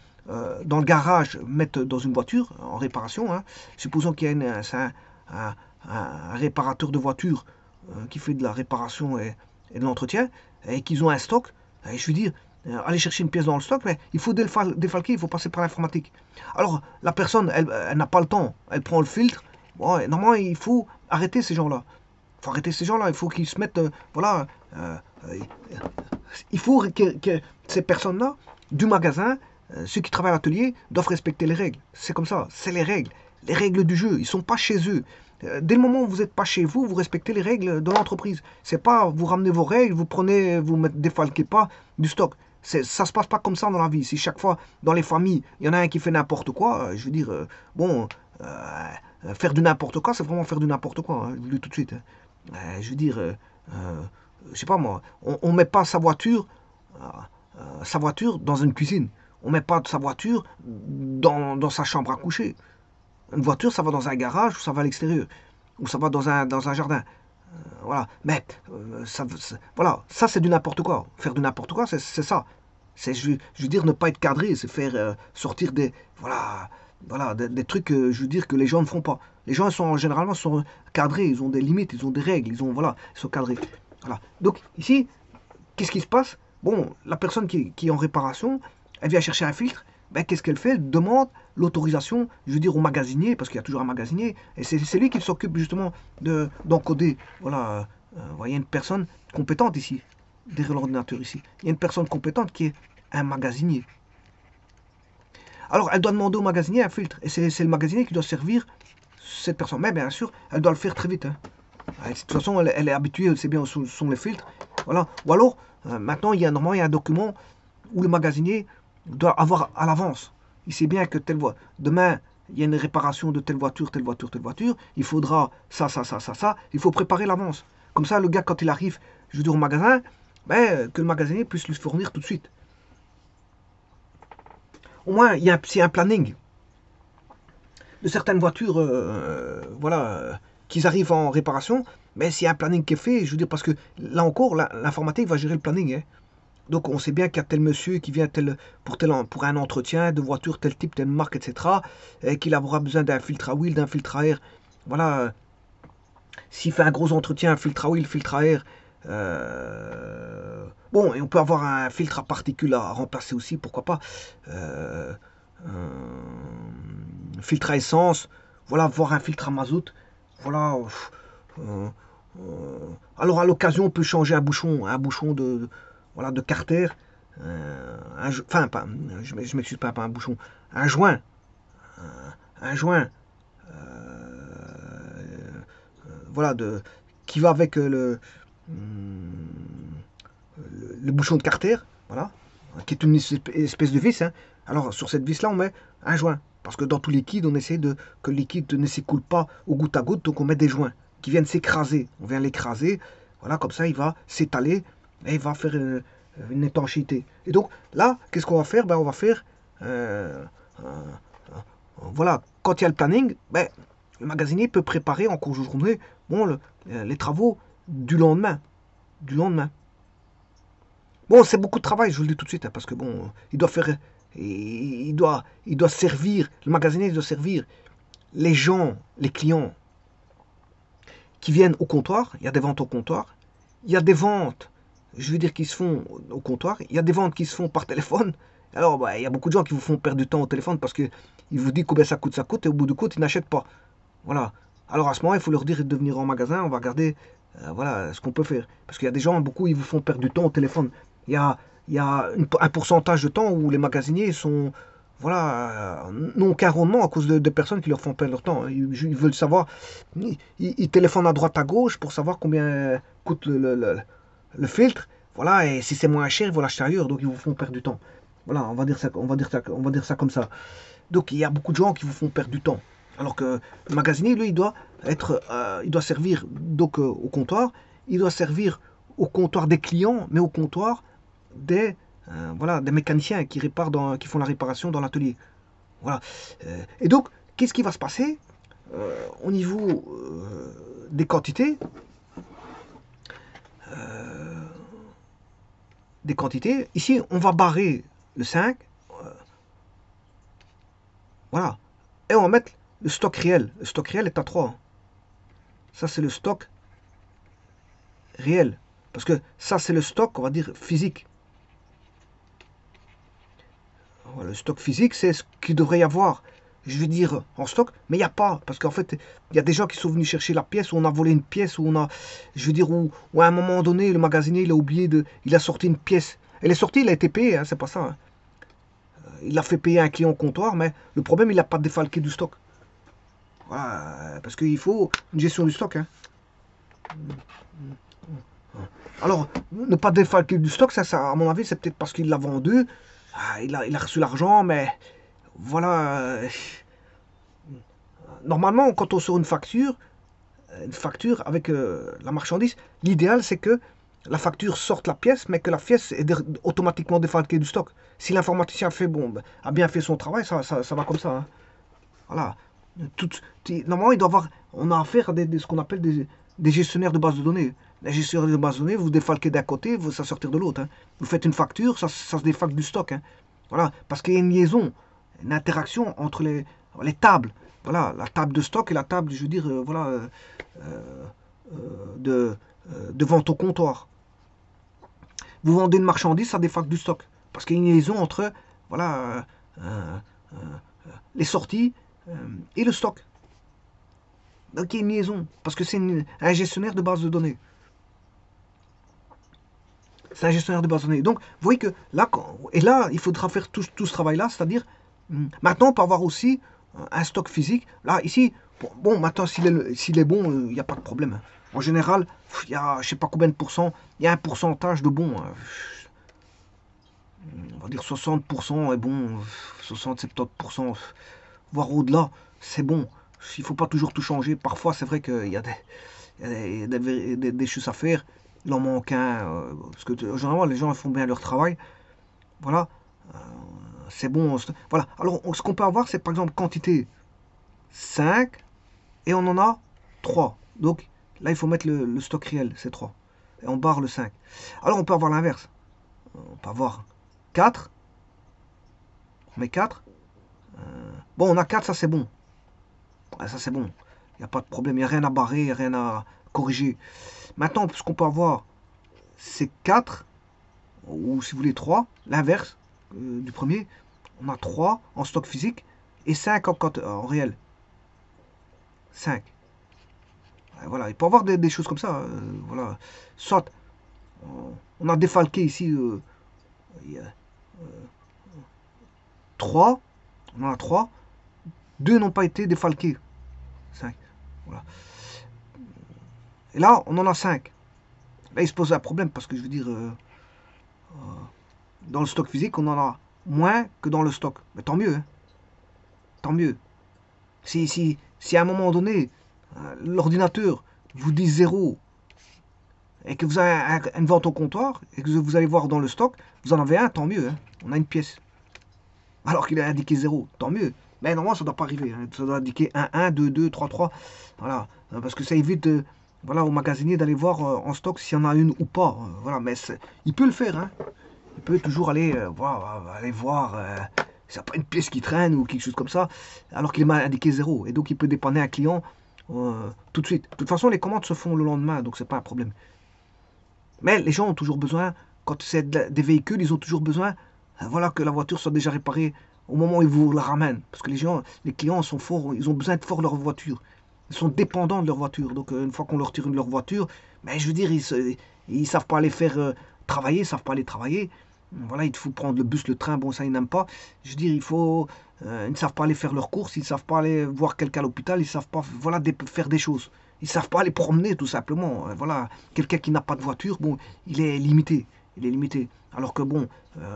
dans le garage, mettre dans une voiture en réparation, hein, supposons qu'il y a un réparateur de voiture qui fait de la réparation et de l'entretien, et qu'ils ont un stock, et je veux dire, aller chercher une pièce dans le stock, mais il faut défalquer, il faut passer par l'informatique. Alors, la personne, elle n'a pas le temps, elle prend le filtre, bon, normalement, il faut arrêter ces gens-là. Il faut arrêter ces gens-là, il faut qu'ils se mettent, voilà, il faut que ces personnes-là, du magasin, ceux qui travaillent à l'atelier, doivent respecter les règles. C'est comme ça, c'est les règles du jeu, ils ne sont pas chez eux. Dès le moment où vous n'êtes pas chez vous, vous respectez les règles de l'entreprise. C'est pas vous ramenez vos règles, vous ne défalquez pas du stock. Ça se passe pas comme ça dans la vie. Si chaque fois, dans les familles, il y en a un qui fait n'importe quoi, je veux dire, bon, faire du n'importe quoi, c'est vraiment faire du n'importe quoi, hein, je vous le dis tout de suite. Hein. Je veux dire, je sais pas moi, on met pas sa voiture dans une cuisine. On met pas sa voiture dans sa chambre à coucher. Une voiture, ça va dans un garage ou ça va à l'extérieur. Ou ça va dans un jardin. Voilà. Mais, voilà, ça c'est du n'importe quoi. Faire du n'importe quoi, c'est ça. Je veux dire, ne pas être cadré, c'est faire sortir voilà, des trucs, je veux dire, que les gens ne font pas. Les gens généralement sont cadrés, ils ont des limites, ils ont des règles, ils sont cadrés. Voilà. Donc ici, qu'est-ce qui se passe? Bon, la personne qui est en réparation, elle vient chercher un filtre. Ben, qu'est-ce qu'elle fait? Elle demande l'autorisation, je veux dire, au magasinier, parce qu'il y a toujours un magasinier, et c'est lui qui s'occupe justement d'encoder. Voilà, il y a une personne compétente ici, derrière l'ordinateur ici. Il y a une personne compétente qui est un magasinier. Alors, elle doit demander au magasinier un filtre, et c'est le magasinier qui doit servir cette personne. Mais bien sûr, elle doit le faire très vite. Hein. De toute façon, elle est habituée, elle sait bien où sont les filtres. Voilà. Ou alors, maintenant, normalement, il y a un document où le magasinier doit avoir à l'avance. Il sait bien que demain, il y a une réparation de telle voiture, telle voiture, telle voiture. Il faudra ça. Il faut préparer l'avance. Comme ça, le gars, quand il arrive, je veux dire, au magasin, ben, que le magasinier puisse lui fournir tout de suite. Au moins, il y a un planning de certaines voitures, voilà, qu'ils arrivent en réparation. Mais s'il y a un planning qui est fait, je veux dire, parce que là encore, l'informatique va gérer le planning. Hein. Donc on sait bien qu'il y a tel monsieur qui vient pour un entretien de voiture, tel type, telle marque, etc. Et qu'il aura besoin d'un filtre à huile, d'un filtre à air. Voilà. S'il fait un gros entretien, un filtre à huile, filtre à air. Bon, et on peut avoir un filtre à particules à remplacer aussi, pourquoi pas. Filtre à essence. Voilà, voir un filtre à mazout. Voilà. Alors à l'occasion, on peut changer un bouchon voilà, de carter, enfin, je m'excuse pas un bouchon, un joint, un joint, voilà, qui va avec le bouchon de carter, voilà, qui est une espèce de vis. Hein. Alors sur cette vis là, on met un joint, parce que dans tout liquide, on essaie que le liquide ne s'écoule pas au goutte à goutte, donc on met des joints qui viennent s'écraser. On vient l'écraser, voilà, comme ça il va s'étaler et il va faire une étanchéité. Et donc là, qu'est-ce qu'on va faire? Ben, on va faire, voilà, quand il y a le planning, ben, le magasinier peut préparer en cours de journée bon, les travaux du lendemain. Du lendemain. Bon, c'est beaucoup de travail, je vous le dis tout de suite, hein, parce que bon, il doit faire, il doit servir, le magasinier doit servir les gens, les clients qui viennent au comptoir. Il y a des ventes au comptoir, il y a des ventes, je veux dire, qui se font au comptoir, il y a des ventes qui se font par téléphone. Alors, bah, il y a beaucoup de gens qui vous font perdre du temps au téléphone parce qu'ils vous disent combien ça coûte, et au bout du compte, ils n'achètent pas. Voilà. Alors à ce moment, il faut leur dire de venir en magasin, on va regarder voilà, ce qu'on peut faire. Parce qu'il y a des gens, beaucoup, ils vous font perdre du temps au téléphone. Il y a un pourcentage de temps où les magasiniers sont, voilà, n'ont aucun rendement à cause de personnes qui leur font perdre leur temps. Ils veulent savoir, ils téléphonent à droite à gauche pour savoir combien coûte le filtre. Voilà, et si c'est moins cher, ils vont l'acheter ailleurs, donc ils vous font perdre du temps. Voilà, on va dire ça comme ça. Donc il y a beaucoup de gens qui vous font perdre du temps. Alors que le magasinier, lui, il doit servir donc au comptoir, il doit servir au comptoir des clients, mais au comptoir des, voilà, des mécaniciens qui qui font la réparation dans l'atelier. Voilà. Et donc, qu'est-ce qui va se passer au niveau des quantités? Ici, on va barrer le 5. Voilà. Et on va mettre le stock réel. Le stock réel est à 3. Ça, c'est le stock réel. Parce que ça, c'est le stock, on va dire, physique. Voilà, le stock physique, c'est ce qu'il devrait y avoir, je veux dire, en stock. Mais il n'y a pas. Parce qu'en fait, il y a des gens qui sont venus chercher la pièce, où on a volé une pièce, où on a, je veux dire, où à un moment donné, le magasinier, il a oublié il a sorti une pièce. Elle est sortie, il a été payé, hein, c'est pas ça. Hein. Il a fait payer un client au comptoir, mais le problème, il n'a pas défalqué du stock. Voilà, parce qu'il faut une gestion du stock. Hein. Alors, ne pas défalquer du stock, ça à mon avis, c'est peut-être parce qu'il l'a vendu. Il a reçu l'argent, mais voilà. Normalement, quand on sort une facture avec la marchandise, l'idéal c'est que la facture sorte la pièce, mais que la pièce est automatiquement défalquée du stock. Si l'informaticien a bien fait son travail, ça va comme ça. Hein. Voilà. Normalement, on a affaire à ce qu'on appelle des gestionnaires de base de données. Les gestionnaires de base de données, vous défalquez d'un côté, ça sortir de l'autre. Hein. Vous faites une facture, ça se défalque du stock. Hein. Voilà, parce qu'il y a une liaison, une interaction entre les tables. Voilà, la table de stock et la table, je veux dire, de vente au comptoir. Vous vendez une marchandise, ça défalque du stock. Parce qu'il y a une liaison entre voilà, les sorties et le stock. Donc il y a une liaison, parce que c'est un gestionnaire de base de données. C'est un gestionnaire de base de données. Donc, vous voyez que là, il faudra faire tout ce travail-là, c'est-à-dire, maintenant, on peut avoir aussi un stock physique. Là, ici, bon, maintenant, s'il est bon, il n'y a pas de problème. En général, il y a, je ne sais pas combien de pourcents, il y a un pourcentage de bon. On va dire 60% est bon, 60-70%, voire au-delà, c'est bon. Il ne faut pas toujours tout changer. Parfois, c'est vrai qu'il y a des choses à faire. Il en manque un. Parce que généralement, les gens font bien leur travail. Voilà. C'est bon. Voilà. Alors, ce qu'on peut avoir, c'est par exemple quantité 5 et on en a 3. Donc, là, il faut mettre le stock réel, c'est 3. Et on barre le 5. Alors, on peut avoir l'inverse. On peut avoir 4. On met 4. Bon, on a 4, ça c'est bon. Ouais, ça c'est bon. Il n'y a pas de problème. Il n'y a rien à barrer, il n'y a rien à corriger. Maintenant, ce qu'on peut avoir, c'est 4, ou si vous voulez 3, l'inverse du premier. On a 3 en stock physique et 5 en réel. 5. Voilà, il peut y avoir des choses comme ça. Voilà. Soit on a défalqué ici 3, on en a 3, 2 n'ont pas été défalqués. 5. Voilà. Et là, on en a 5. Là, il se pose un problème parce que je veux dire, dans le stock physique, on en a moins que dans le stock. Mais tant mieux. Hein. Tant mieux. Si à un moment donné, l'ordinateur vous dit 0 et que vous avez une vente au comptoir et que vous allez voir dans le stock, vous en avez un, tant mieux. Hein. On a une pièce. Alors qu'il a indiqué 0, tant mieux. Mais normalement, ça ne doit pas arriver. Hein. Ça doit indiquer 1, 1, 2, 2, 3, 3. Voilà. Parce que ça évite voilà, au magasinier d'aller voir en stock s'il y en a une ou pas. Voilà. Mais il peut le faire. Hein. Il peut toujours aller voir s'il n'y a pas une pièce qui traîne ou quelque chose comme ça, alors qu'il m'a indiqué 0. Et donc, il peut dépanner un client tout de suite. De toute façon, les commandes se font le lendemain, donc c'est pas un problème. Mais les gens ont toujours besoin, quand c'est des véhicules, ils ont toujours besoin voilà, que la voiture soit déjà réparée au moment où ils vous la ramènent. Parce que les clients sont forts, ils ont besoin de fort leur voiture. Ils sont dépendants de leur voiture. Donc une fois qu'on leur tire leur voiture, mais je veux dire, ils savent pas les faire travailler, ils savent pas les travailler. Voilà, il faut prendre le bus, le train, bon ça ils n'aiment pas. Je veux dire, ils ne savent pas aller faire leurs courses, ils ne savent pas aller voir quelqu'un à l'hôpital, ils ne savent pas voilà, faire des choses. Ils ne savent pas aller promener tout simplement. Voilà, quelqu'un qui n'a pas de voiture, bon, il est limité. il est limité. Alors que bon,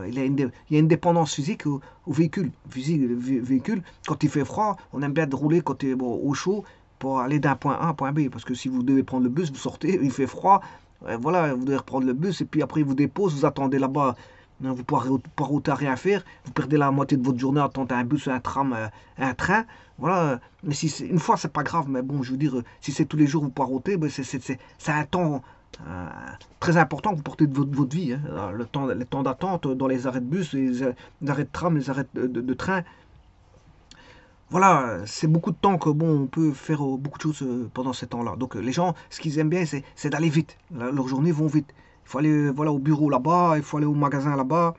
il y a une dépendance physique au véhicule. Véhicule, quand il fait froid, on aime bien de rouler quand il est au chaud pour aller d'un point A à un point B. Parce que si vous devez prendre le bus, vous sortez, il fait froid, voilà, vous devez reprendre le bus et puis après il vous dépose, vous attendez là-bas. Vous ne pouvez pas router à rien faire, vous perdez la moitié de votre journée à attendre un bus, un tram, un train. Voilà. Mais si une fois, c'est pas grave, mais bon, je veux dire, si c'est tous les jours vous pas router, ben c'est un temps très important que vous portez de votre vie. Hein. Les temps d'attente dans les arrêts de bus, les arrêts de tram, les arrêts de train. Voilà, c'est beaucoup de temps que bon, on peut faire beaucoup de choses pendant ces temps-là. Donc les gens, ce qu'ils aiment bien, c'est d'aller vite. Leurs journées vont vite. Il faut aller voilà, au bureau là-bas, il faut aller au magasin là-bas.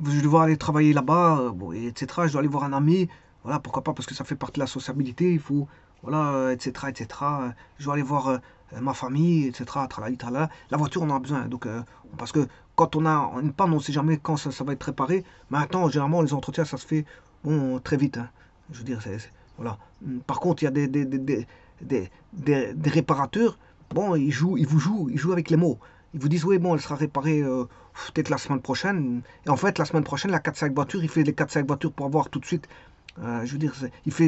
Je dois aller travailler là-bas, bon, etc. Je dois aller voir un ami. Voilà, pourquoi pas, parce que ça fait partie de la sociabilité. Il faut, voilà, etc., etc. Je dois aller voir ma famille, etc. Tralali, tralala. La voiture, on en a besoin. Donc, parce que quand on a une panne, on ne sait jamais quand ça va être réparé. Maintenant, généralement, les entretiens, ça se fait bon, très vite. Hein. Je veux dire, voilà. Par contre, il y a des réparateurs. Bon, ils jouent avec les mots. Ils vous disent, oui, bon, elle sera réparée peut-être la semaine prochaine. Et en fait, la semaine prochaine, la 4-5 voitures, il fait les 4-5 voitures pour avoir tout de suite. Je veux dire,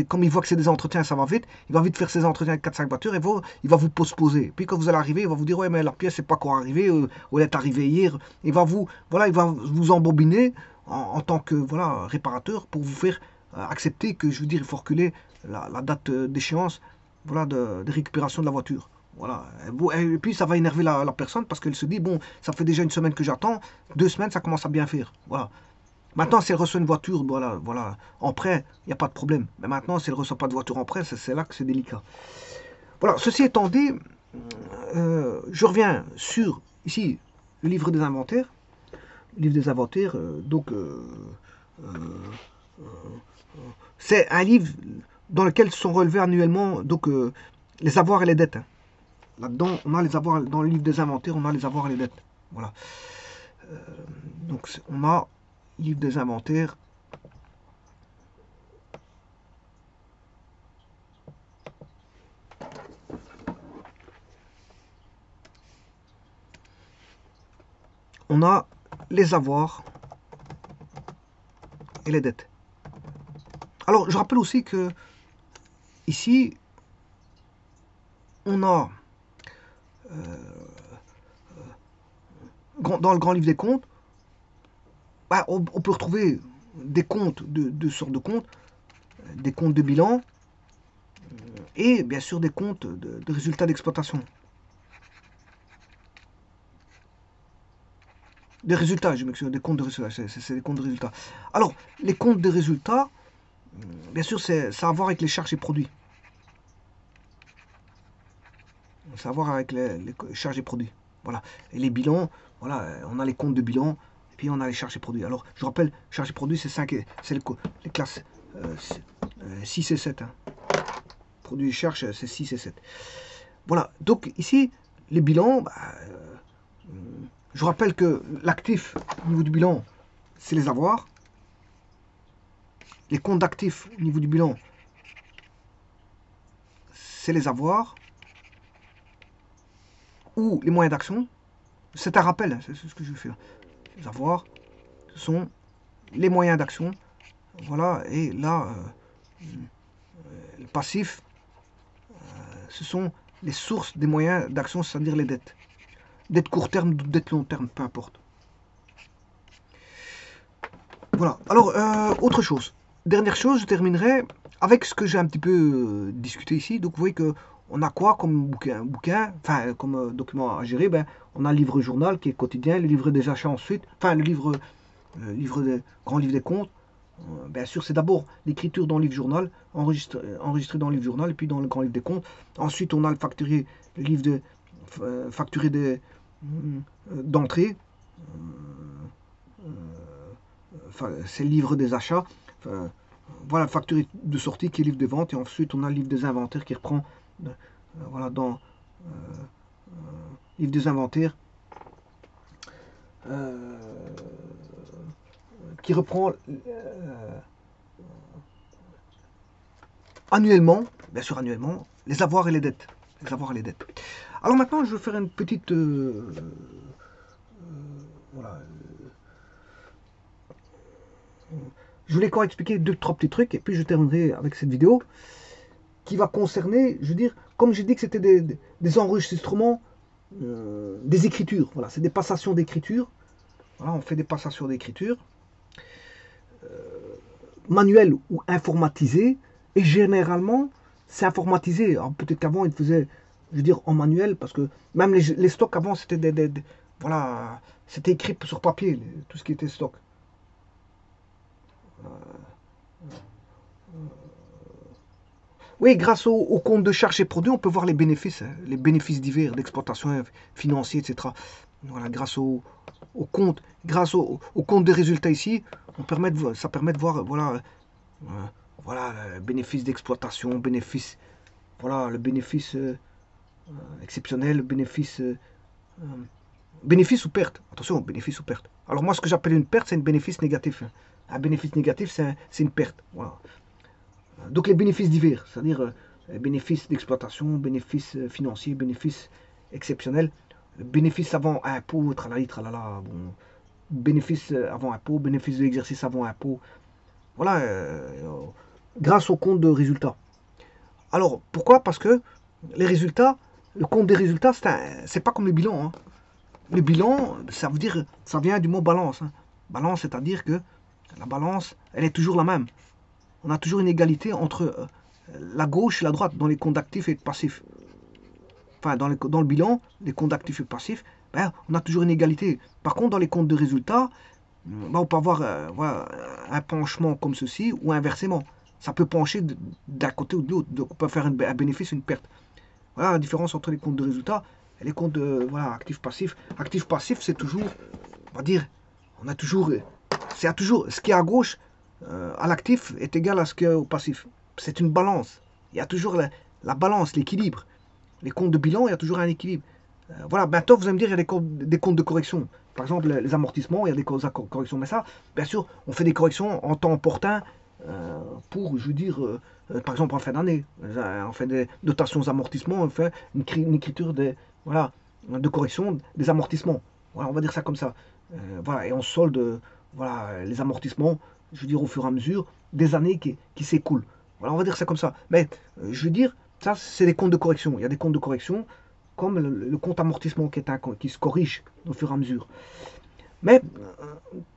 comme il voit que c'est des entretiens, ça va vite, il va vite faire ses entretiens avec 4-5 voitures et il va vous postposer. Puis quand vous allez arriver, il va vous dire, ouais, mais la pièce n'est pas encore arrivée, ou elle est arrivée hier. Il va vous embobiner en tant que voilà, réparateur pour vous faire accepter que, je veux dire, il faut reculer la date d'échéance voilà, de récupération de la voiture. Voilà. Et puis ça va énerver la personne parce qu'elle se dit, bon, ça fait déjà une semaine que j'attends, 2 semaines, ça commence à bien faire. Voilà. Maintenant, si elle reçoit une voiture voilà, en prêt, il n'y a pas de problème. Mais maintenant, si elle ne reçoit pas de voiture en prêt, c'est là que c'est délicat. Voilà, ceci étant dit, je reviens sur, ici, le livre des inventaires. Le livre des inventaires, c'est un livre dans lequel sont relevés annuellement donc, les avoirs et les dettes. Hein. Là-dedans, on a les avoirs, dans le livre des inventaires, on a les avoirs et les dettes. Voilà. Donc, on a livre des inventaires. On a les avoirs et les dettes. Alors, je rappelle aussi que ici, on a dans le grand livre des comptes, bah, on peut retrouver des comptes, deux sortes de comptes, des comptes de bilan et bien sûr des comptes de résultats d'exploitation. Des résultats, je m'excuse, des comptes de résultats, c'est des comptes de résultats. Alors, les comptes de résultats, bien sûr, ça a à voir avec les charges et produits. Ça a à voir avec les charges et produits. Voilà. Et les bilans, voilà, on a les comptes de bilan, et puis on a les charges et produits. Alors, je rappelle, charges et produits, c'est les classes 6 et 7. Hein. Produits et charges, c'est 6 et 7. Voilà. Donc, ici, les bilans, bah, je rappelle que l'actif au niveau du bilan, c'est les avoirs. Les comptes d'actifs au niveau du bilan, c'est les avoirs. Ou les moyens d'action. C'est un rappel, c'est ce que je vais faire. Les avoirs, ce sont les moyens d'action. Voilà, et là, le passif, ce sont les sources des moyens d'action, c'est-à-dire les dettes. Dettes court terme, dettes long terme, peu importe. Voilà, alors, autre chose. Dernière chose, je terminerai avec ce que j'ai un petit peu discuté ici. Donc, vous voyez que on a quoi comme bouquin, enfin, comme document à gérer, ben, on a le livre journal qui est quotidien, le livre des achats ensuite, enfin, le livre des grand livre des comptes. Bien sûr, c'est d'abord l'écriture dans le livre journal, enregistré dans le livre journal, et puis dans le grand livre des comptes. Ensuite, on a le facturé, le livre de facturé d'entrée. C'est le livre des achats. Voilà, facturé de sortie qui est le livre des ventes. Et ensuite, on a le livre des inventaires qui reprend voilà, dans livre des inventaires qui reprend annuellement, bien sûr annuellement, les avoirs et les dettes. Les avoirs et les dettes. Alors maintenant, je vais faire une petite Je voulais encore expliquer deux, trois petits trucs et puis je terminerai avec cette vidéo qui va concerner, je veux dire, comme j'ai dit que c'était des enregistrements, des écritures. Voilà, c'est des passations d'écriture. Voilà, on fait des passations d'écriture manuelles ou informatisées. Et généralement, c'est informatisé. Alors peut-être qu'avant, ils faisaient, je veux dire, en manuel, parce que même les stocks avant, c'était voilà, c'était écrit sur papier, tout ce qui était stock. Oui, grâce au compte de charges et produits, on peut voir les bénéfices divers d'exploitation financiers, etc. Voilà, grâce au compte de résultats ici, ça permet de voir, voilà, voilà, le bénéfice d'exploitation, bénéfice, voilà, le bénéfice exceptionnel, le bénéfice ou perte. Attention, bénéfice ou perte. Alors moi, ce que j'appelle une perte, c'est un bénéfice négatif. Un bénéfice négatif, c'est une perte. Voilà. Donc les bénéfices divers, c'est-à-dire bénéfices d'exploitation, bénéfices financiers, bénéfices exceptionnels, bénéfices avant impôt, tralala, tralala, bon, bénéfices avant impôt, bénéfices de l'exercice avant impôt. Voilà, grâce au compte de résultats. Alors pourquoi? Parce que les résultats, le compte des résultats, c'est pas comme le bilan. Hein. Le bilan, ça veut dire, ça vient du mot balance. Hein. Balance, c'est-à-dire que la balance, elle est toujours la même. On a toujours une égalité entre la gauche et la droite dans les comptes actifs et passifs. Enfin, dans le bilan, les comptes actifs et passifs, ben, on a toujours une égalité. Par contre, dans les comptes de résultats, ben, on peut avoir voilà, un penchement comme ceci ou inversement. Ça peut pencher d'un côté ou de l'autre. Donc, on peut faire un bénéfice ou une perte. Voilà la différence entre les comptes de résultats et les comptes de voilà, actifs-passifs. Actifs-passifs, c'est toujours, on va dire, on a toujours, c'est toujours, ce qui est à gauche, à l'actif est égal à ce qui est au passif. C'est une balance. Il y a toujours la balance, l'équilibre. Les comptes de bilan, il y a toujours un équilibre. Voilà, maintenant vous allez me dire, il y a des comptes de correction. Par exemple, les amortissements, il y a des corrections. Mais ça, bien sûr, on fait des corrections en temps opportun pour, je veux dire, par exemple en fin d'année. On fait des dotations amortissements, on fait une écriture voilà, de correction des amortissements. Voilà, on va dire ça comme ça. Voilà, et on solde voilà, les amortissements, je veux dire, au fur et à mesure des années qui s'écoulent. Voilà, on va dire ça comme ça. Mais je veux dire, ça, c'est des comptes de correction. Il y a des comptes de correction comme le compte amortissement qui se corrige au fur et à mesure. Mais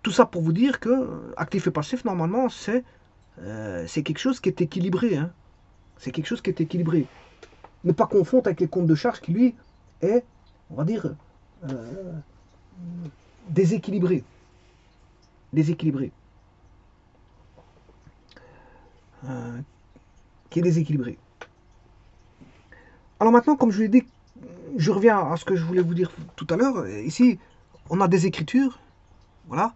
tout ça pour vous dire que actif et passif, normalement, c'est quelque chose qui est équilibré. Hein. C'est quelque chose qui est équilibré. Ne pas confondre avec les comptes de charge qui, lui, est, on va dire, euh, déséquilibré. Déséquilibré. Euh, qui est déséquilibré. Alors maintenant, comme je vous l'ai dit, je reviens à ce que je voulais vous dire tout à l'heure. Ici, on a des écritures. Voilà.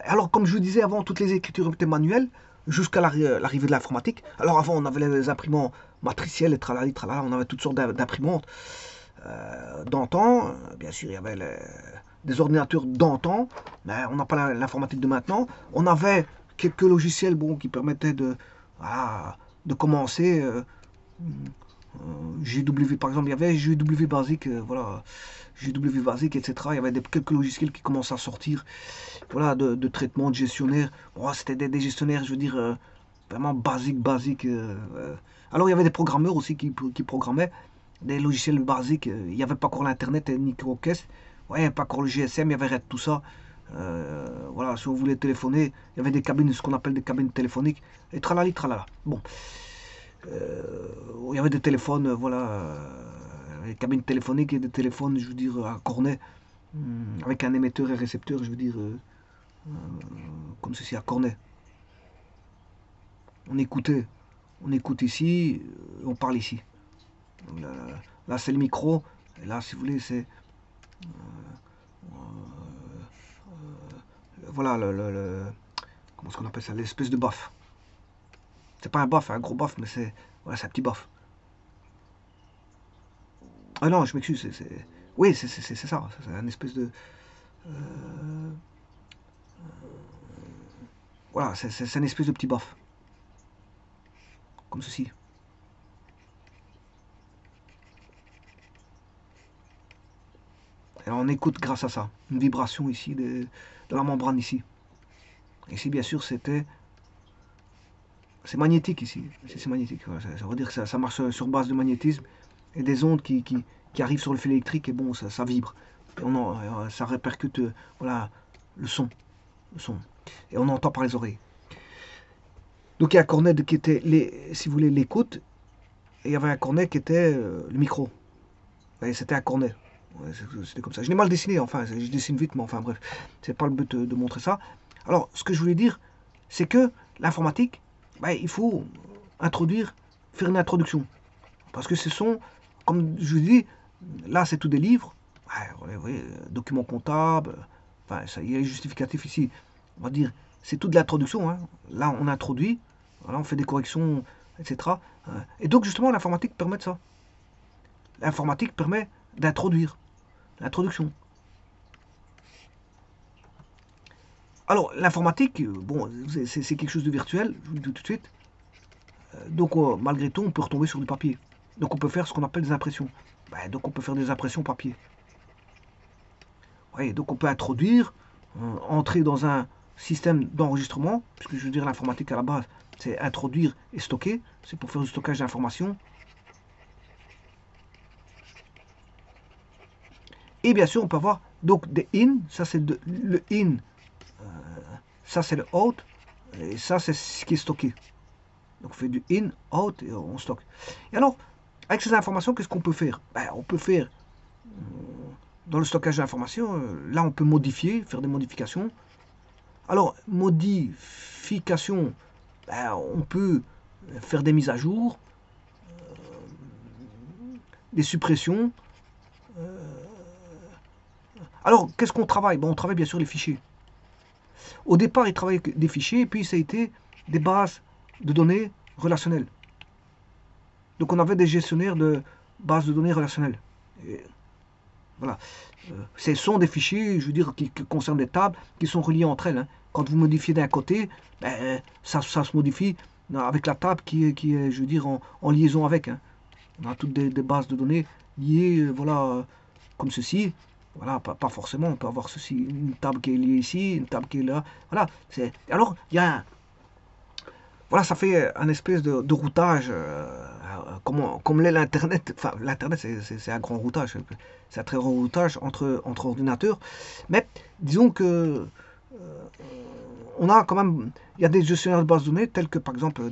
Alors, comme je vous disais avant, toutes les écritures étaient manuelles jusqu'à l'arrivée de l'informatique. Alors, avant, on avait les imprimantes matricielles, et tralala, tralala, on avait toutes sortes d'imprimantes d'antan. Bien sûr, il y avait des ordinateurs d'antan, mais on n'a pas l'informatique de maintenant. On avait quelques logiciels bon, qui permettaient voilà, de commencer. GW par exemple, il y avait GW Basic, voilà, GW Basic, etc. Il y avait quelques logiciels qui commençaient à sortir, voilà, de traitement de gestionnaire. Bon, c'était des gestionnaires, je veux dire, vraiment basiques. Alors il y avait des programmeurs aussi qui programmaient des logiciels basiques. Il n'y avait pas encore l'internet et ni caisse. Ouais, il n'y avait pas encore le GSM, il y avait rien de tout ça. Voilà, si on voulait téléphoner, il y avait des cabines, ce qu'on appelle des cabines téléphoniques, et tralali, tralala. Bon, il y avait des téléphones, voilà, des cabines téléphoniques et des téléphones, je veux dire, à cornet, avec un émetteur et récepteur, je veux dire, comme ceci, à cornet. On écoutait, on écoute ici, on parle ici. Là, là c'est le micro, et là, si vous voulez, c'est voilà comment est-ce qu'on appelle ça, l'espèce de baf. C'est pas un baf, un gros baf, mais c'est voilà, un petit baf. Ah non, je m'excuse, oui, c'est ça, c'est un espèce de voilà, c'est un espèce de petit baf, comme ceci. Et on écoute grâce à ça, une vibration ici de la membrane ici. Ici, bien sûr, c'est magnétique ici. C'est magnétique. Voilà, ça veut dire que ça marche sur base de magnétisme et des ondes qui arrivent sur le fil électrique et bon, ça vibre. Et ça répercute voilà, le son, le son. Et on entend par les oreilles. Donc il y a un cornet qui était, si vous voulez, l'écoute. Et il y avait un cornet qui était le micro. C'était un cornet. Ouais, c'était comme ça. Je l'ai mal dessiné, enfin, je dessine vite, mais enfin bref, c'est pas le but de montrer ça. Alors, ce que je voulais dire, c'est que l'informatique, il faut faire une introduction. Parce que ce sont, comme je vous dis, là c'est tout des livres, documents comptables, enfin, il y a les justificatifs ici, on va dire, c'est tout de l'introduction. Hein. Là, on introduit, voilà, on fait des corrections, etc. Et donc, justement, l'informatique permet de ça. L'informatique permet d'introduire. L'introduction. Alors, l'informatique, bon, c'est quelque chose de virtuel, je vous le dis tout de suite. Donc, malgré tout, on peut retomber sur du papier. Donc, on peut faire ce qu'on appelle des impressions. Donc, on peut faire des impressions papier. Ouais, donc, on peut introduire, entrer dans un système d'enregistrement, puisque je veux dire, l'informatique à la base, c'est introduire et stocker. C'est pour faire du stockage d'informations. Et bien sûr, on peut avoir donc des in, ça c'est le in, ça c'est le out, et ça c'est ce qui est stocké. Donc on fait du in, out et on stocke. Et alors, avec ces informations, qu'est-ce qu'on peut faire? On peut faire, dans le stockage d'informations, là on peut modifier, faire des modifications. Alors, modification, on peut faire des mises à jour, des suppressions. Alors, qu'est-ce qu'on travaille? On travaille bien sûr les fichiers. Au départ, il travaillait avec des fichiers, et puis ça a été des bases de données relationnelles. Donc on avait des gestionnaires de bases de données relationnelles. Et voilà. Ce sont des fichiers, je veux dire, qui concernent des tables, qui sont reliées entre elles. Hein. Quand vous modifiez d'un côté, ça se modifie avec la table qui est je veux dire, en liaison avec. Hein. On a toutes des bases de données liées, voilà, comme ceci. Voilà, pas forcément, on peut avoir ceci, une table qui est liée ici, une table qui est là. Voilà. Alors, il y a voilà, ça fait un espèce de routage, comme l'est l'Internet. Enfin, l'Internet, c'est un grand routage. C'est un très grand routage entre ordinateurs. Mais disons que on a quand même, il y a des gestionnaires de bases de données tels que par exemple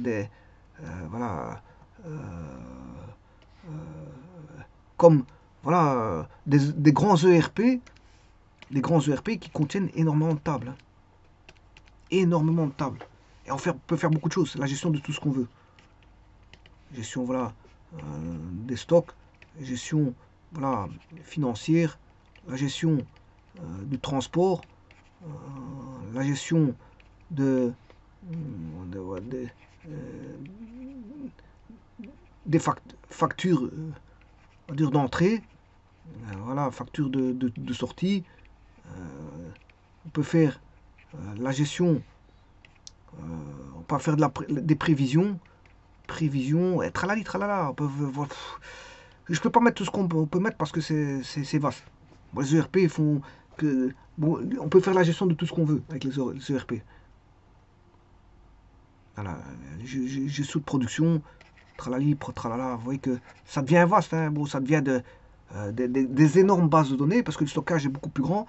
voilà, comme voilà, des grands ERP, qui contiennent énormément de tables. Hein. Énormément de tables. Et on peut faire beaucoup de choses. La gestion de tout ce qu'on veut. Gestion voilà, des stocks, gestion voilà, financière, la gestion du transport, la gestion des factures d'entrée, voilà, factures de sortie. On peut faire la gestion, on peut faire des prévisions, et tralali, tralala. Je peux pas mettre tout ce qu'on peut mettre parce que c'est vaste. Les ERP font que on peut faire la gestion de tout ce qu'on veut avec les ERP. Voilà, gestion de production, tralali, tralala. Vous voyez que ça devient vaste. Hein. Ça devient des énormes bases de données parce que le stockage est beaucoup plus grand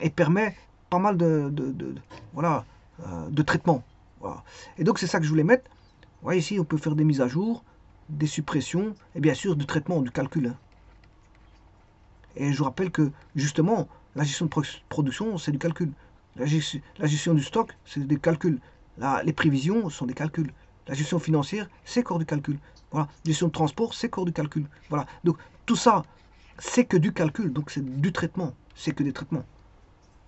et permet pas mal voilà, de traitements. Voilà. Et donc c'est ça que je voulais mettre. Vous voyez ici, on peut faire des mises à jour, des suppressions et bien sûr du traitement, du calcul. Hein. Et je vous rappelle que justement, la gestion de production, c'est du calcul. La gestion du stock, c'est des calculs. Les prévisions sont des calculs. La gestion financière, c'est corps du calcul. Voilà. La gestion de transport, c'est corps du calcul. Voilà. Donc tout ça, c'est que du calcul. Donc c'est du traitement. C'est que des traitements.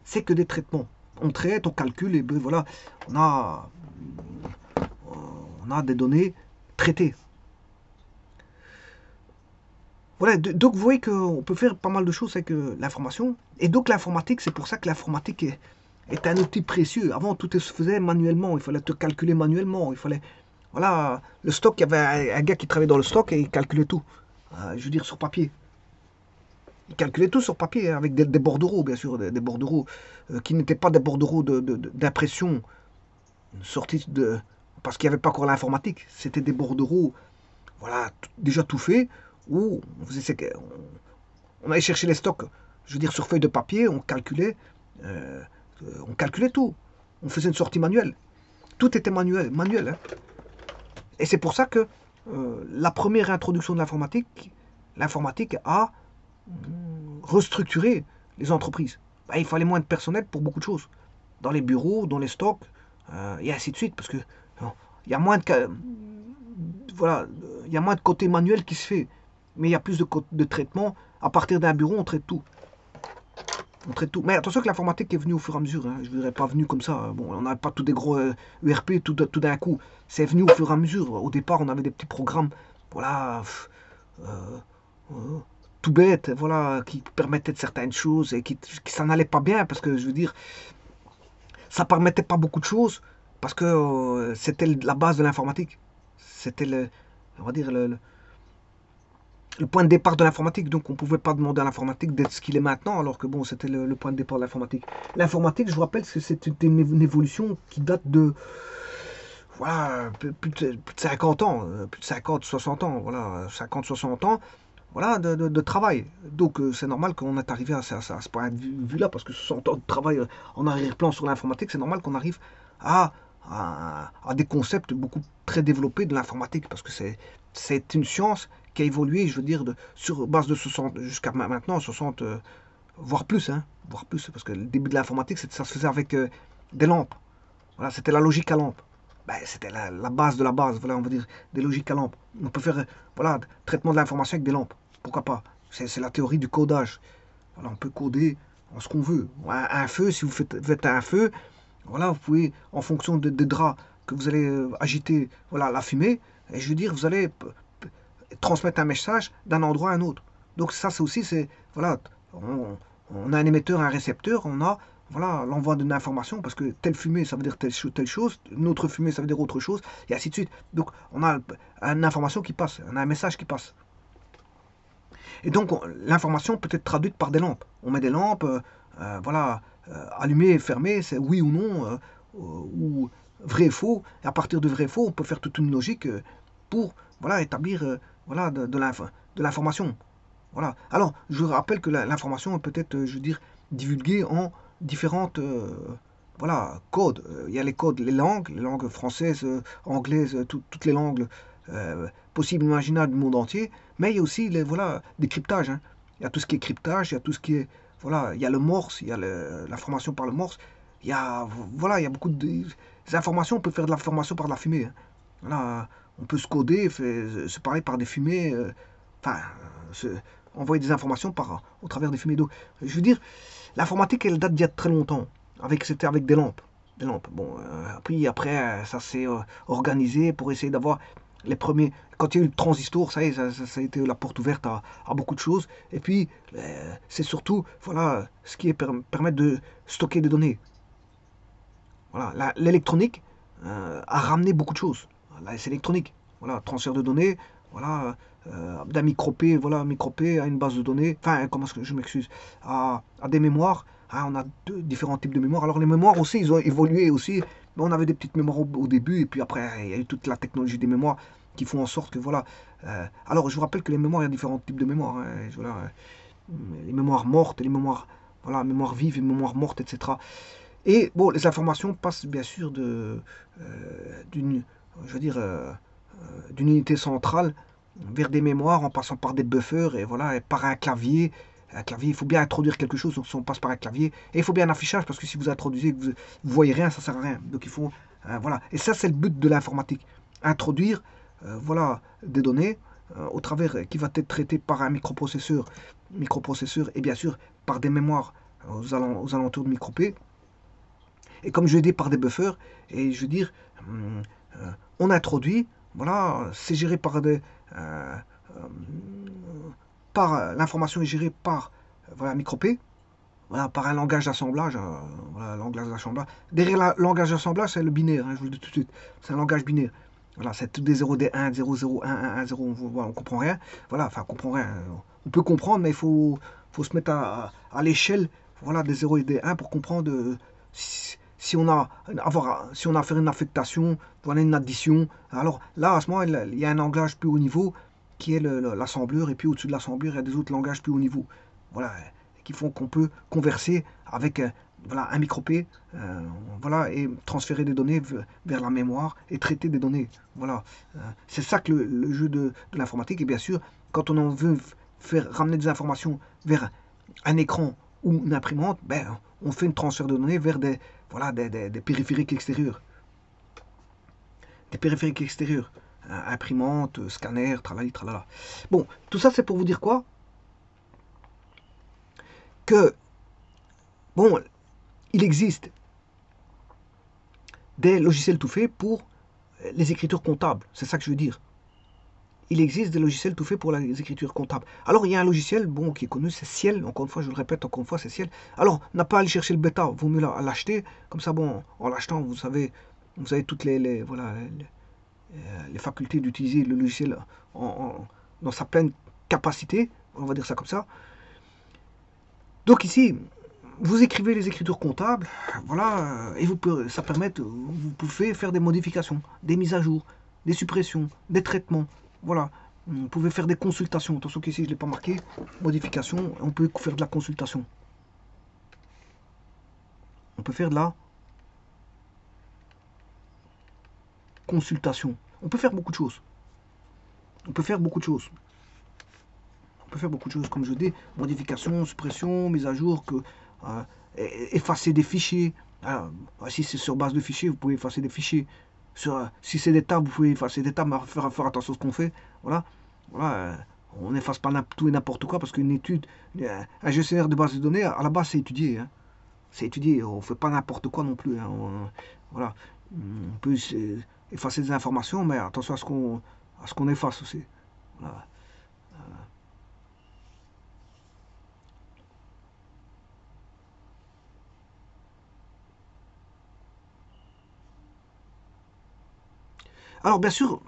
C'est que des traitements. On traite, on calcule et ben voilà, on a des données traitées. Voilà, donc vous voyez qu'on peut faire pas mal de choses avec l'information. Et donc l'informatique, c'est pour ça que l'informatique est un outil précieux. Avant, tout se faisait manuellement. Il fallait te calculer manuellement. Il fallait, voilà, le stock, il y avait un gars qui travaillait dans le stock et il calculait tout. Je veux dire, sur papier. Ils calculaient tout sur papier, hein, avec des bordereaux, bien sûr, des bordereaux qui n'étaient pas des bordereaux d'impression sortis de... Parce qu'il n'y avait pas encore l'informatique. C'était des bordereaux, voilà, déjà tout fait, où on allait chercher les stocks, je veux dire, sur feuille de papier, euh, on calculait tout. On faisait une sortie manuelle. Tout était manuel. Hein. Et c'est pour ça que la première introduction de l'informatique a restructuré les entreprises. Ben, il fallait moins de personnel pour beaucoup de choses. Dans les bureaux, dans les stocks, et ainsi de suite. Parce que il y a moins de, voilà, il y a moins de côté manuel qui se fait. Mais il y a plus de traitement. À partir d'un bureau, on traite tout. On traite tout. Mais attention que l'informatique est venue au fur et à mesure. Hein. Je ne dirais pas venu comme ça. Bon, on n'avait pas tous des gros ERP tout d'un coup. C'est venu au fur et à mesure. Au départ, on avait des petits programmes, voilà, euh, tout bête, voilà, qui permettaient de certaines choses et qui s'en allaient pas bien parce que je veux dire, ça permettait pas beaucoup de choses parce que c'était la base de l'informatique. C'était on va dire le point de départ de l'informatique. Donc on ne pouvait pas demander à l'informatique d'être ce qu'il est maintenant, alors que bon, c'était le point de départ de l'informatique. L'informatique, je vous rappelle que c'est une évolution qui date de voilà, plus de 50 ans, plus de 50, 60 ans, voilà, 50, 60 ans, voilà, de travail. Donc c'est normal qu'on est arrivé à ce point de vue-là, parce que 60 ans de travail en arrière-plan sur l'informatique, c'est normal qu'on arrive à, à des concepts beaucoup très développés de l'informatique, parce que c'est une science qui a évolué, je veux dire, sur base de 60, jusqu'à maintenant, 60, voire plus, hein, voire plus, parce que le début de l'informatique, ça se faisait avec des lampes. Voilà, c'était la logique à lampe. Ben, c'était la base de la base, voilà, on va dire, des logiques à lampe. On peut faire, voilà, traitement de l'information avec des lampes. Pourquoi pas? C'est la théorie du codage. Voilà, on peut coder en ce qu'on veut. Un feu, si vous faites un feu, voilà, vous pouvez, en fonction des draps que vous allez agiter, voilà, la fumée, et je veux dire, vous allez transmettre un message d'un endroit à un autre. Donc ça, c'est aussi, voilà, on a un émetteur, un récepteur, on a voilà, l'envoi d'une information, parce que telle fumée, ça veut dire telle chose, une autre fumée, ça veut dire autre chose, et ainsi de suite. Donc, on a une information qui passe, on a un message qui passe. Et donc, l'information peut être traduite par des lampes. On met des lampes, voilà, allumées, fermées, c'est oui ou non, ou vrai et faux. Et à partir de vrai et faux, on peut faire toute une logique pour voilà, établir voilà, de l'information. Voilà. Alors, je vous rappelle que l'information peut être, je veux dire, divulguée en différentes voilà, codes. Il y a les codes, les langues françaises, anglaises, toutes les langues possibles, imaginables du monde entier. Mais il y a aussi voilà, des cryptages. Hein. Il y a tout ce qui est cryptage, il y a tout ce qui est... Voilà, il y a le morse, il y a l'information par le morse. Voilà, il y a beaucoup de... Les informations, on peut faire de l'information par de la fumée. Hein. Voilà, on peut se coder, se parler par des fumées. Enfin, envoyer des informations au travers des fumées d'eau. Je veux dire, l'informatique, elle date d'il y a très longtemps. C'était avec des lampes. Des lampes. Bon, puis après, ça s'est organisé pour essayer d'avoir les premiers. Quand il y a eu le transistor, ça y est, ça a été la porte ouverte à beaucoup de choses. Et puis, c'est surtout, voilà, ce qui permet de stocker des données. Voilà, l'électronique a ramené beaucoup de choses. C'est électronique. Voilà, transfert de données, voilà, d'un micro-P, voilà, micro-P à une base de données, enfin, comment est-ce que je m'excuse, à des mémoires. Hein, on a différents types de mémoires. Alors les mémoires aussi, ils ont évolué aussi. On avait des petites mémoires au début, et puis après, il y a eu toute la technologie des mémoires qui font en sorte que, voilà. Alors, je vous rappelle que les mémoires, il y a différents types de mémoires. Hein, voilà, les mémoires mortes, les mémoires, voilà, mémoire vive, les mémoires mortes, etc. Et bon, les informations passent bien sûr d'une, je veux dire, d'une unité centrale vers des mémoires en passant par des buffers et voilà, et par un clavier. Un clavier, il faut bien introduire quelque chose, donc on passe par un clavier. Et il faut bien un affichage, parce que si vous introduisez, que vous voyez rien, ça sert à rien. Donc il faut, voilà. Et ça, c'est le but de l'informatique. Introduire, voilà, des données au travers, qui va être traité par un microprocesseur, et bien sûr par des mémoires aux alentours de micro-P. Et comme je l'ai dit, par des buffers, et je veux dire, on introduit, voilà, c'est géré par des... l'information est gérée par voilà, micro-P, voilà, par un langage d'assemblage. Voilà, langage d'assemblage. Derrière le langage d'assemblage, c'est le binaire, hein, je vous le dis tout de suite. C'est un langage binaire. Voilà, c'est tout des 0, des 1, 0, 0, 1, 1, 1, 0, on comprend rien. Voilà, enfin, on comprend rien. On peut comprendre, mais il faut... faut se mettre à l'échelle, voilà, des 0 et des 1 pour comprendre si on a si on a à faire une affectation, voilà une addition. Alors là, à ce moment, il y a un langage plus haut niveau qui est l'assembleur, et puis au-dessus de l'assembleur, il y a des autres langages plus haut niveau. Voilà, qui font qu'on peut converser avec voilà, un micro-P, voilà, et transférer des données vers la mémoire et traiter des données. Voilà, c'est ça que le jeu de l'informatique. Et bien sûr, quand on en veut faire ramener des informations vers un écran ou une imprimante, ben, on fait un transfert de données vers des, voilà, des périphériques extérieurs. Des périphériques extérieurs. Imprimante, scanner, tralali, tralala. Bon, tout ça c'est pour vous dire quoi? Que, bon, il existe des logiciels tout faits pour les écritures comptables. C'est ça que je veux dire. Il existe des logiciels tout faits pour les écritures comptables. Alors, il y a un logiciel, bon, qui est connu, c'est Ciel. Encore une fois, je le répète, encore une fois, c'est Ciel. Alors, n'a pas à aller chercher le bêta, vaut mieux l'acheter. Comme ça, bon, en l'achetant, vous avez toutes voilà, les facultés d'utiliser le logiciel dans sa pleine capacité. On va dire ça comme ça. Donc ici, vous écrivez les écritures comptables, voilà, et ça permet, vous pouvez faire des modifications, des mises à jour, des suppressions, des traitements, voilà. Vous pouvez faire des consultations. Attention qu'ici je ne l'ai pas marqué. Modification, on peut faire de la consultation. On peut faire de la consultation. On peut faire beaucoup de choses. On peut faire beaucoup de choses. On peut faire beaucoup de choses, comme je dis, modification, suppression, mise à jour, effacer des fichiers. Alors, si c'est sur base de fichiers, vous pouvez effacer des fichiers. Si c'est des tables, vous pouvez effacer des tables, mais faire attention à ce qu'on fait. Voilà. Voilà. On n'efface pas tout et n'importe quoi, parce qu'une étude, un gestionnaire de base de données, à la base, c'est étudié. Hein. C'est étudié. On ne fait pas n'importe quoi non plus. Hein. Voilà. On peut effacer des informations, mais attention à ce qu'on efface aussi. Voilà. Alors, bien sûr,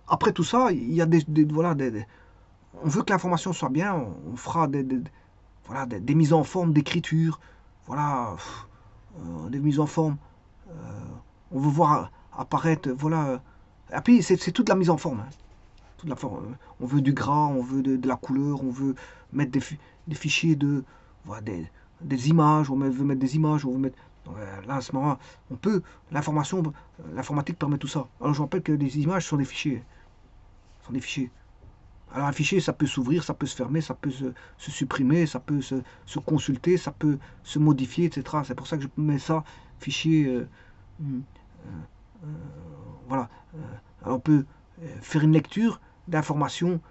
après tout ça, il y a voilà, on veut que l'information soit bien, on fera voilà, des mises en forme d'écriture, voilà, des mises en forme. On veut voir apparaître, voilà. Et puis, c'est toute la mise en forme. Hein. Toute la forme. On veut du gras, on veut de la couleur, on veut mettre des fichiers voilà, des images, on veut mettre des images, on veut mettre. Là, à ce moment-là, on peut, l'informatique permet tout ça. Alors, je rappelle que les images sont des fichiers. Sont des fichiers. Alors, un fichier, ça peut s'ouvrir, ça peut se fermer, ça peut se supprimer, ça peut se consulter, ça peut se modifier, etc. C'est pour ça que je mets ça, fichier. Voilà. Alors, on peut faire une lecture d'informations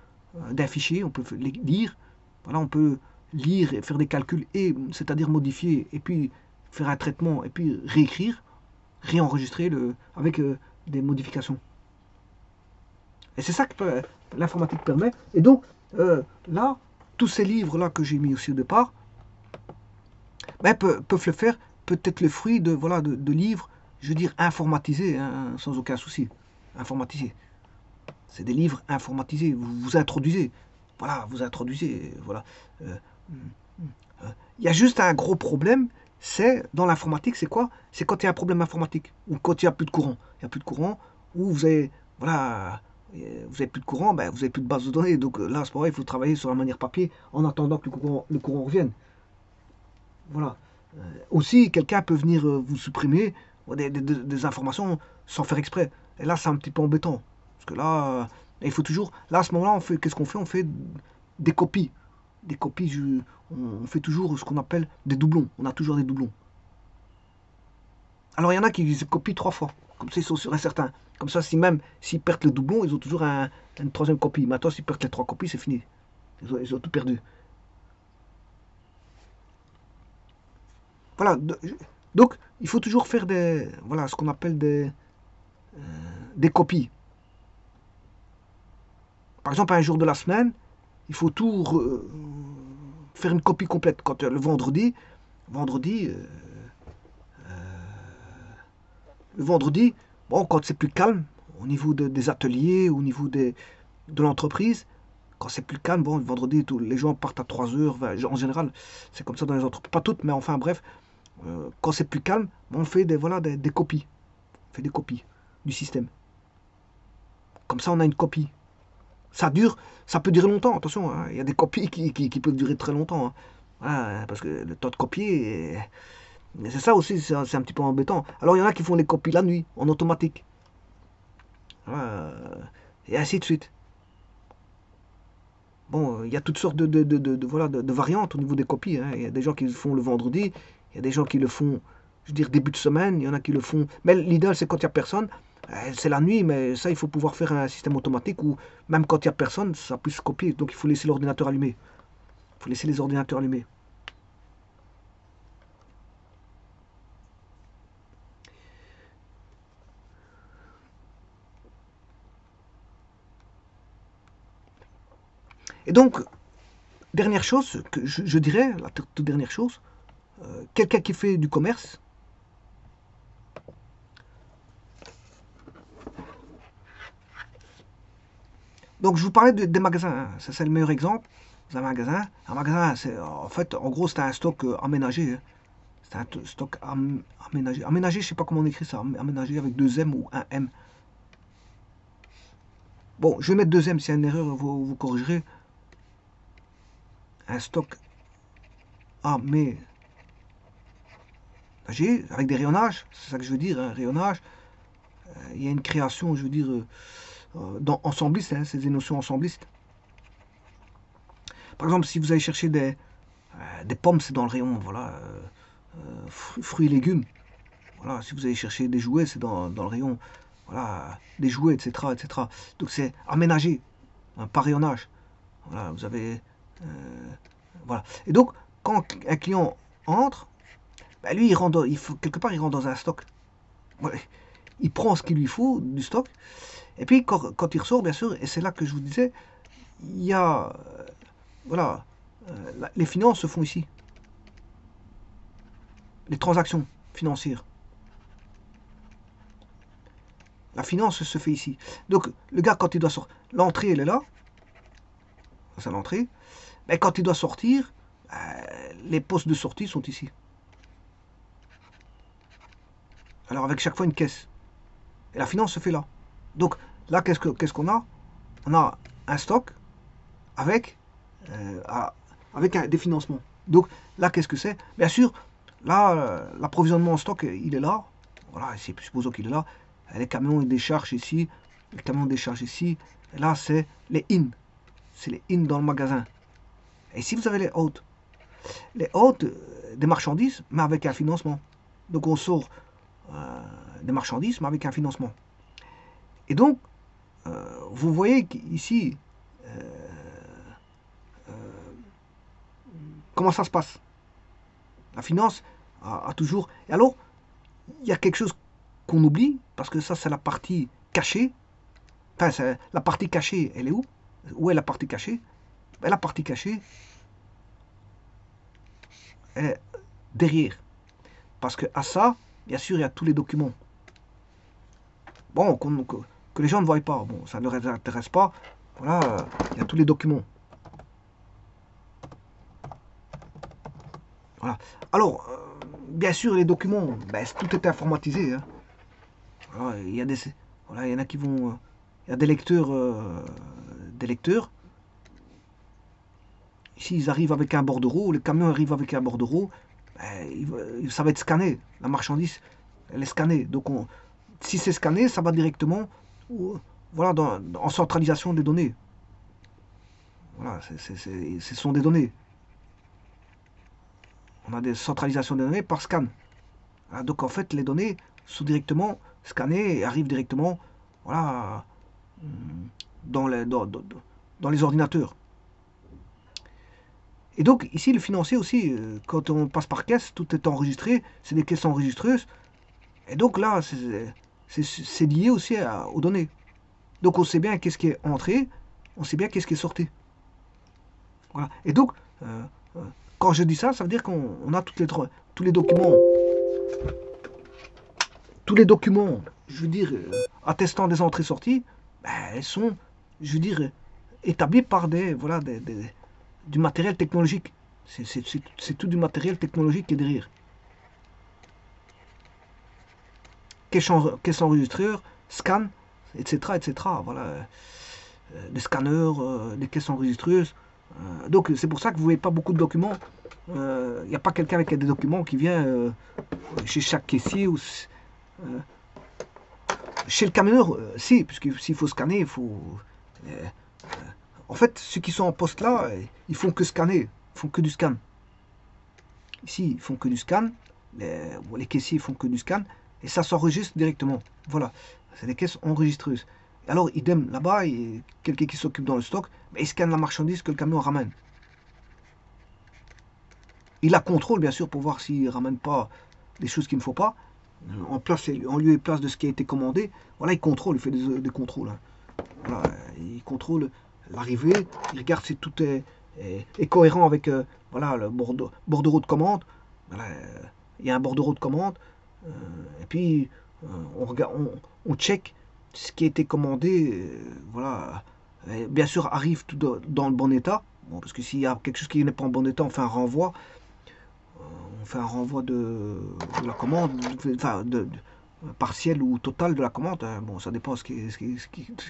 d'un fichier, on peut lire. Voilà, on peut lire et faire des calculs, c'est-à-dire modifier, et puis faire un traitement, et puis réécrire, réenregistrer avec des modifications. Et c'est ça que l'informatique permet. Et donc, là, tous ces livres-là que j'ai mis aussi au départ, ben, peuvent le faire, peut-être le fruit voilà, de livres, je veux dire, informatisés, hein, sans aucun souci. Informatisés. C'est des livres informatisés. Vous introduisez. Voilà, vous introduisez. Voilà. Il y a juste un gros problème, c'est dans l'informatique, c'est quoi? C'est quand il y a un problème informatique, ou quand il n'y a plus de courant. Il n'y a plus de courant, ou vous avez, voilà, vous n'avez plus de courant, ben, vous n'avez plus de base de données. Donc là, à ce moment-là, il faut travailler sur la manière papier en attendant que le courant revienne. Voilà. Aussi, quelqu'un peut venir vous supprimer des informations sans faire exprès. Et là, c'est un petit peu embêtant. Parce que là, il faut toujours. Là, à ce moment-là, qu'est-ce qu'on fait? On fait des copies. Des copies, on fait toujours ce qu'on appelle des doublons. On a toujours des doublons. Alors, il y en a qui se copient 3 fois. Comme ça, ils sont sûrs et certains. Comme ça, s'ils perdent le doublon, ils ont toujours une troisième copie. Maintenant, s'ils perdent les 3 copies, c'est fini. Ils ont tout perdu. Voilà. Donc, il faut toujours faire voilà, ce qu'on appelle des copies. Par exemple, un jour de la semaine, il faut tout faire une copie complète. Quand le vendredi, bon, quand c'est plus calme, au niveau des ateliers, au niveau de l'entreprise, Quand c'est plus calme, bon, le vendredi, les gens partent à 3 heures. En général, c'est comme ça dans les entreprises. Pas toutes, mais enfin, bref. Quand c'est plus calme, on fait voilà, des copies. On fait des copies du système. Comme ça, on a une copie. Ça peut durer longtemps, attention. Hein. Il y a des copies qui peuvent durer très longtemps. Hein. Voilà, parce que le temps de copier, c'est ça aussi, c'est un petit peu embêtant. Alors, il y en a qui font les copies la nuit, en automatique. Voilà, et ainsi de suite. Bon, il y a toutes sortes voilà, de variantes au niveau des copies. Hein. Il y a des gens qui le font le vendredi, il y a des gens qui le font, je veux dire, début de semaine, il y en a qui le font. Mais l'idéal, c'est quand il n'y a personne. C'est la nuit, mais ça, il faut pouvoir faire un système automatique où, même quand il n'y a personne, ça puisse copier. Donc, il faut laisser l'ordinateur allumé. Il faut laisser les ordinateurs allumés. Et donc, dernière chose, que je dirais, la toute dernière chose, quelqu'un qui fait du commerce, donc je vous parlais des magasins, hein. Ça c'est le meilleur exemple. Vous avez un magasin, c'est en fait, en gros, c'est un stock aménagé. Hein. C'est un stock aménagé. Aménagé, je sais pas comment on écrit ça, aménagé avec 2M ou un M. Bon, je vais mettre 2M, s'il y a une erreur, vous corrigerez. Un stock aménagé, avec des rayonnages, c'est ça que je veux dire, hein, rayonnage. Il y a une création, je veux dire, dans ensembliste, hein, c'est des notions ensemblistes. Par exemple, si vous allez chercher des pommes, c'est dans le rayon, voilà, fruits et légumes. Voilà, si vous allez chercher des jouets, c'est dans le rayon, voilà, des jouets, etc., etc. Donc c'est aménagé, hein, par rayonnage. Voilà, vous avez, voilà. Et donc, quand un client entre, ben lui, quelque part, il rentre dans un stock. Ouais. Il prend ce qu'il lui faut du stock. Et puis, quand il ressort, bien sûr, et c'est là que je vous disais, il y a, voilà, les finances se font ici. Les transactions financières. La finance se fait ici. Donc, le gars, quand il doit sortir, l'entrée, elle est là. C'est l'entrée. Mais quand il doit sortir, les postes de sortie sont ici. Alors, avec chaque fois une caisse. Et la finance se fait là. Donc, là, qu'est-ce qu'on a? On a un stock avec, des financements. Donc, là, qu'est-ce que c'est? Bien sûr, là, l'approvisionnement en stock, il est là. Voilà, supposons qu'il est là. Les camions, ils déchargent ici. Les camions déchargent ici. Et là, c'est les in. C'est les in dans le magasin. Et si vous avez les hôtes des marchandises, mais avec un financement. Donc, on sort des marchandises, mais avec un financement. Et donc, vous voyez qu'ici, comment ça se passe? La finance a toujours... Et alors, il y a quelque chose qu'on oublie, parce que ça, c'est la partie cachée. Enfin, la partie cachée, elle est où? Où est la partie cachée? Ben, la partie cachée, elle est derrière. Parce que à ça, bien sûr, il y a tous les documents. Bon, que les gens ne voient pas. Bon, ça ne leur intéresse pas. Voilà, il y a tous les documents. Voilà. Alors, bien sûr, les documents, ben, tout est informatisé. Hein. Voilà, il y a voilà, il y en a qui vont... il y a des lecteurs. Ici, ils arrivent avec un bordereau. Le camion arrive avec un bordereau. Ben, ça va être scanné. La marchandise, elle est scannée. Donc, si c'est scanné, ça va directement voilà, en centralisation des données. Voilà, ce sont des données. On a des centralisations des données par scan. Voilà, donc en fait, les données sont directement scannées et arrivent directement voilà, dans les ordinateurs. Et donc ici, le financier aussi, quand on passe par caisse, tout est enregistré, c'est des caisses enregistreuses. Et donc là, c'est lié aussi aux données. Donc on sait bien qu'est-ce qui est entré, on sait bien qu'est-ce qui est sorti. Voilà. Et donc, quand je dis ça, ça veut dire qu'on a tous les documents. Tous les documents, je veux dire, attestant des entrées-sorties, ben, elles sont, je veux dire, établi par voilà, du matériel technologique. C'est tout du matériel technologique qui est derrière. Caisse enregistreur, scan, etc., etc. Voilà, des scanners, des caisses enregistreuses. Donc c'est pour ça que vous ne voyez pas beaucoup de documents. Il n'y a pas quelqu'un avec des documents qui vient chez chaque caissier ou chez le camionneur. Si, puisque s'il faut scanner, il faut. euh, en fait, ceux qui sont en poste là, ils font que scanner, ils font que du scan. Ici, ils font que du scan. Les caissiers font que du scan et ça s'enregistre directement. Voilà, c'est des caisses enregistreuses. Alors, idem là-bas, quelqu'un qui s'occupe dans le stock, il scanne la marchandise que le camion ramène. Il la contrôle, bien sûr, pour voir s'il ne ramène pas des choses qu'il ne faut pas. En lieu et place de ce qui a été commandé. Voilà, il contrôle, il fait des contrôles. Hein. Voilà, il contrôle l'arrivée, il regarde si tout est cohérent avec voilà, le bordereau de commande. Voilà, il y a un bordereau de commande. Et puis, on check ce qui a été commandé. Voilà, et bien sûr, arrive tout dans le bon état. Bon, parce que s'il y a quelque chose qui n'est pas en bon état, on fait un renvoi. On fait un renvoi de la commande, enfin, partiel ou total de la commande. Hein. Bon, ça dépend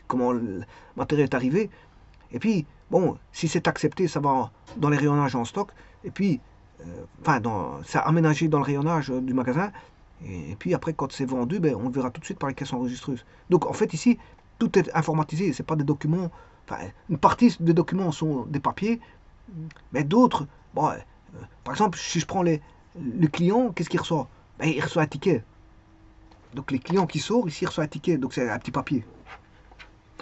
comment le matériel est arrivé. Et puis, bon, si c'est accepté, ça va dans les rayonnages en stock. Et puis, enfin, c'est aménagé dans le rayonnage du magasin. Et puis après, quand c'est vendu, ben, on le verra tout de suite par les caisses enregistreuses. Donc, en fait, ici, tout est informatisé. C'est pas des documents. Enfin, une partie des documents sont des papiers, mais d'autres, bon, par exemple, si je prends le client, qu'est-ce qu'il reçoit? Ben, il reçoit un ticket. Donc les clients qui sortent, ici, ils reçoivent un ticket. Donc c'est un petit papier.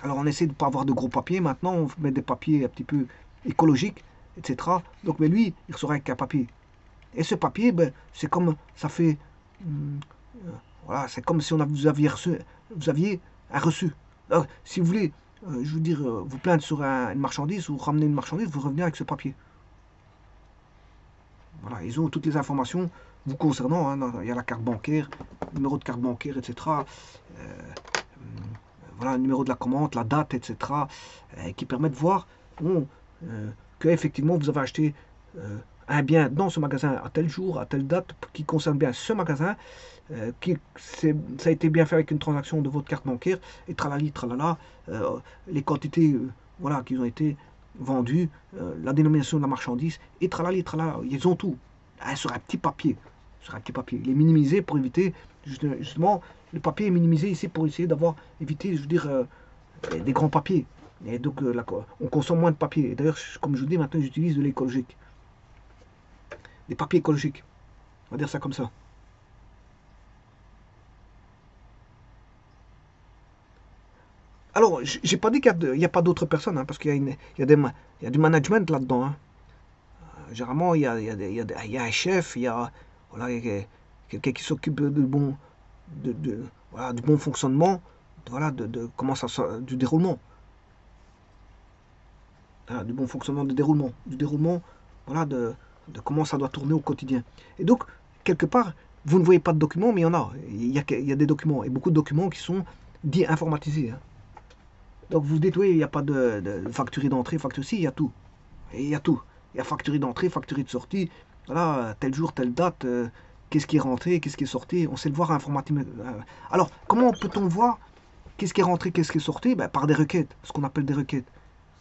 Alors on essaie de ne pas avoir de gros papiers. Maintenant, on met des papiers un petit peu écologiques, etc. Donc, mais lui, il recevra qu'un papier. Et ce papier, ben, c'est comme, ça fait, voilà, c'est comme si vous aviez un reçu. Alors, si vous voulez, je veux dire, vous plaindre sur une marchandise ou ramener une marchandise, vous revenez avec ce papier. Voilà, ils ont toutes les informations vous concernant. Hein, il y a la carte bancaire, numéro de carte bancaire, etc. Voilà, le numéro de la commande, la date, etc. Qui permet de voir que effectivement vous avez acheté un bien dans ce magasin à tel jour, à telle date, qui concerne bien ce magasin, ça a été bien fait avec une transaction de votre carte bancaire, et tralali, tralala, les quantités voilà, qui ont été vendues, la dénomination de la marchandise, et tralali, tralala, ils ont tout, sur un petit papier. Sur un petit papier. Il est minimisé pour éviter, justement, le papier est minimisé ici pour essayer d'avoir, éviter, je veux dire, des grands papiers. Et donc, on consomme moins de papier. Et d'ailleurs, comme je vous dis, maintenant, j'utilise de l'écologique. Des papiers écologiques. On va dire ça comme ça. Alors, j'ai pas dit qu'il n'y a pas d'autres personnes, hein, parce qu'il y a du management là-dedans. Hein. Généralement, il y a un chef, voilà, il y a quelqu'un qui s'occupe voilà, du bon fonctionnement, voilà, comment du déroulement. Voilà, du bon fonctionnement du déroulement, voilà, de comment ça doit tourner au quotidien. Et donc, quelque part, vous ne voyez pas de documents, mais il y en a. Il y a des documents, et beaucoup de documents qui sont dits informatisés. Hein. Donc vous dites, oui, il n'y a pas de facture d'entrée, facture, si, il y a tout. Et il y a tout. Il y a facture d'entrée, facture de sortie, voilà, tel jour, telle date, qu'est-ce qui est rentré, qu'est-ce qui est sorti, on sait le voir informatiquement. Alors, comment peut-on voir qu'est-ce qui est rentré, qu'est-ce qui est sorti? Ben, par des requêtes, ce qu'on appelle des requêtes.